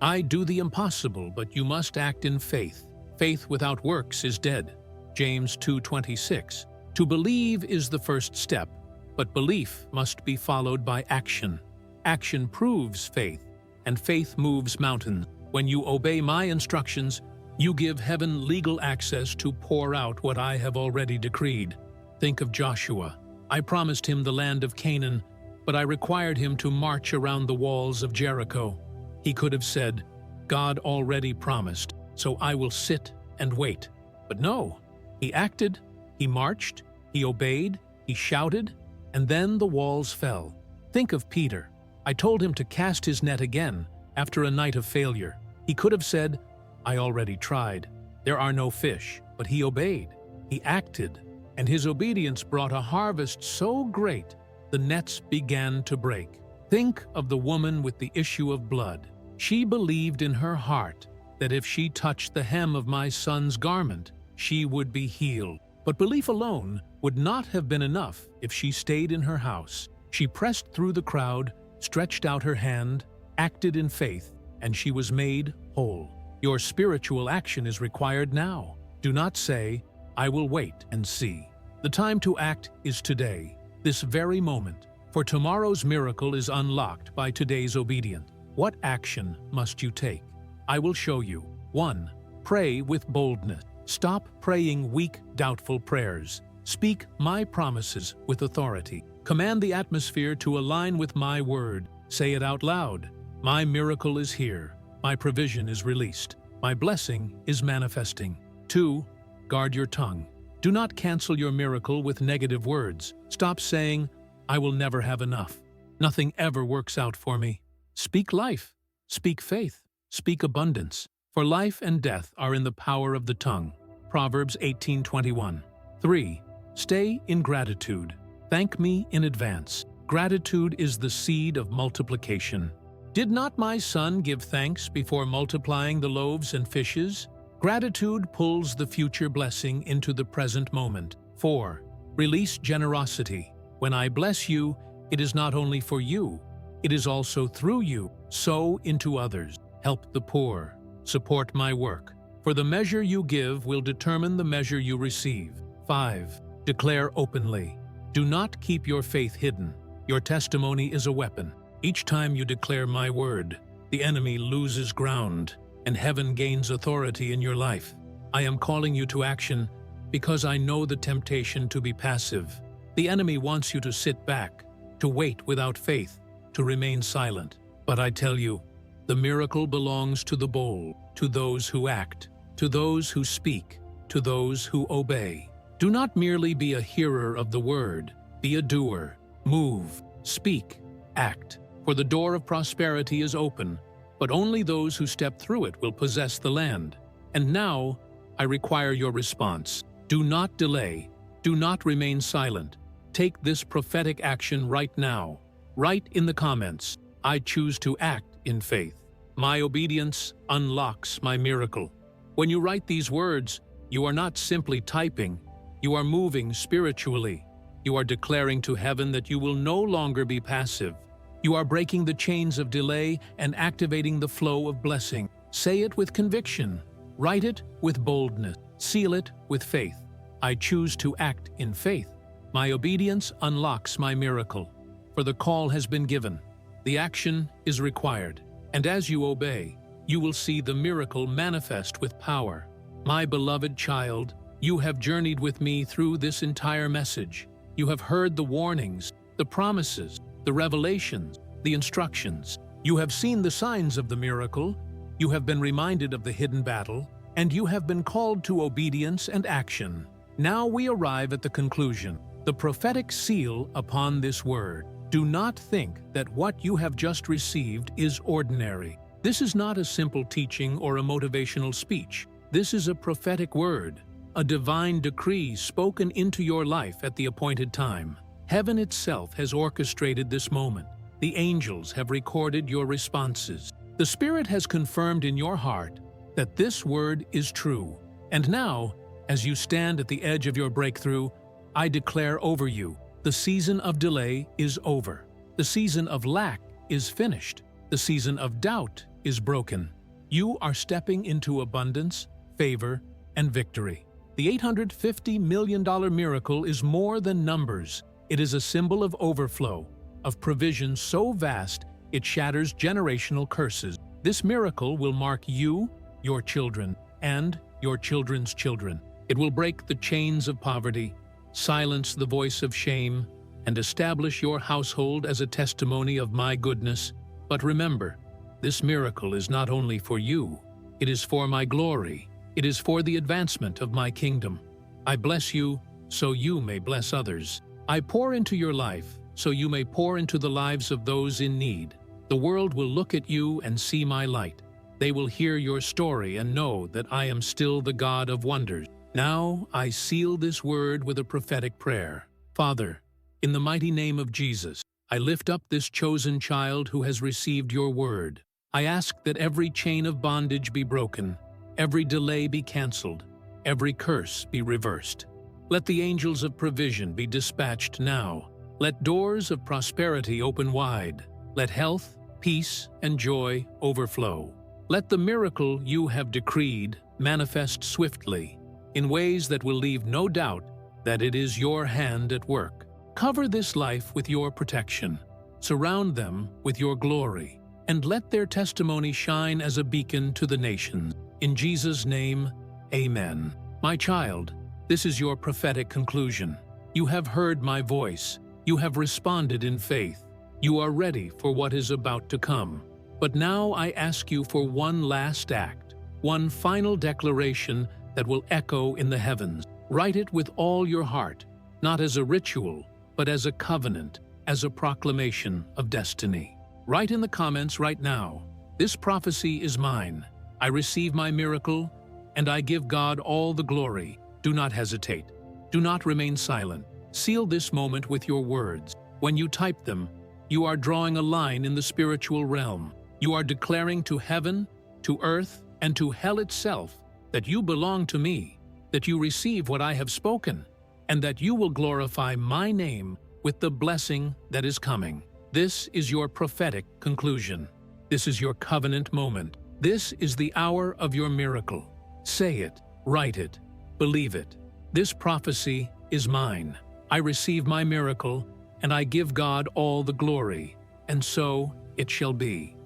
S1: I do the impossible, but you must act in faith. Faith without works is dead. James 2:26. To believe is the first step, but belief must be followed by action. Action proves faith, and faith moves mountains. When you obey my instructions, you give heaven legal access to pour out what I have already decreed. Think of Joshua. I promised him the land of Canaan, but I required him to march around the walls of Jericho. He could have said, "God already promised, so I will sit and wait." But no, he acted, he marched, he obeyed, he shouted, and then the walls fell. Think of Peter. I told him to cast his net again after a night of failure. He could have said, "I already tried. There are no fish." But he obeyed. He acted, and his obedience brought a harvest so great the nets began to break. Think of the woman with the issue of blood. She believed in her heart that if she touched the hem of my son's garment, she would be healed. But belief alone would not have been enough if she stayed in her house. She pressed through the crowd, stretched out her hand, acted in faith, and she was made whole. Your spiritual action is required now. Do not say, "I will wait and see." The time to act is today, this very moment, for tomorrow's miracle is unlocked by today's obedience. What action must you take? I will show you. 1. Pray with boldness. Stop praying weak, doubtful prayers. Speak my promises with authority. Command the atmosphere to align with my word. Say it out loud. My miracle is here. My provision is released. My blessing is manifesting. 2. Guard your tongue. Do not cancel your miracle with negative words. Stop saying, "I will never have enough. Nothing ever works out for me." Speak life. Speak faith. Speak abundance. For life and death are in the power of the tongue. Proverbs 18:21. 3. Stay in gratitude. Thank me in advance. Gratitude is the seed of multiplication. Did not my son give thanks before multiplying the loaves and fishes? Gratitude pulls the future blessing into the present moment. 4. Release generosity. When I bless you, it is not only for you, it is also through you. Sow into others. Help the poor. Support my work. For the measure you give will determine the measure you receive. 5. Declare openly. Do not keep your faith hidden. Your testimony is a weapon. Each time you declare my word, the enemy loses ground, and heaven gains authority in your life. I am calling you to action because I know the temptation to be passive. The enemy wants you to sit back, to wait without faith, to remain silent. But I tell you, the miracle belongs to the bold, to those who act, to those who speak, to those who obey. Do not merely be a hearer of the word, be a doer. Move, speak, act. For the door of prosperity is open, but only those who step through it will possess the land. And now, I require your response. Do not delay. Do not remain silent. Take this prophetic action right now. Write in the comments, I choose to act in faith. My obedience unlocks my miracle. When you write these words, you are not simply typing. You are moving spiritually. You are declaring to heaven that you will no longer be passive. You are breaking the chains of delay and activating the flow of blessing. Say it with conviction. Write it with boldness. Seal it with faith. I choose to act in faith. My obedience unlocks my miracle. For the call has been given. The action is required. And as you obey, you will see the miracle manifest with power. My beloved child, you have journeyed with me through this entire message. You have heard the warnings, the promises, the revelations, the instructions. You have seen the signs of the miracle. You have been reminded of the hidden battle, and you have been called to obedience and action. Now we arrive at the conclusion, the prophetic seal upon this word. Do not think that what you have just received is ordinary. This is not a simple teaching or a motivational speech. This is a prophetic word, a divine decree spoken into your life at the appointed time. Heaven itself has orchestrated this moment. The angels have recorded your responses. The Spirit has confirmed in your heart that this word is true. And now, as you stand at the edge of your breakthrough, I declare over you, the season of delay is over. The season of lack is finished. The season of doubt is broken. You are stepping into abundance, favor, and victory. The $850 million miracle is more than numbers. It is a symbol of overflow, of provision so vast it shatters generational curses. This miracle will mark you, your children, and your children's children. It will break the chains of poverty, silence the voice of shame, and establish your household as a testimony of my goodness. But remember, this miracle is not only for you, it is for my glory. It is for the advancement of my kingdom. I bless you so you may bless others. I pour into your life so you may pour into the lives of those in need. The world will look at you and see my light. They will hear your story and know that I am still the God of wonders. Now I seal this word with a prophetic prayer. Father, in the mighty name of Jesus, I lift up this chosen child who has received your word. I ask that every chain of bondage be broken, every delay be canceled, every curse be reversed. Let the angels of provision be dispatched now. Let doors of prosperity open wide. Let health, peace, and joy overflow. Let the miracle you have decreed manifest swiftly, in ways that will leave no doubt that it is your hand at work. Cover this life with your protection. Surround them with your glory, and let their testimony shine as a beacon to the nations. In Jesus' name, amen. My child, this is your prophetic conclusion. You have heard my voice. You have responded in faith. You are ready for what is about to come. But now I ask you for one last act, one final declaration that will echo in the heavens. Write it with all your heart, not as a ritual, but as a covenant, as a proclamation of destiny. Write in the comments right now, this prophecy is mine. I receive my miracle, and I give God all the glory. Do not hesitate. Do not remain silent. Seal this moment with your words. When you type them, you are drawing a line in the spiritual realm. You are declaring to heaven, to earth, and to hell itself that you belong to me, that you receive what I have spoken, and that you will glorify my name with the blessing that is coming. This is your prophetic conclusion. This is your covenant moment. This is the hour of your miracle. Say it, write it, believe it. This prophecy is mine. I receive my miracle, and I give God all the glory, and so it shall be.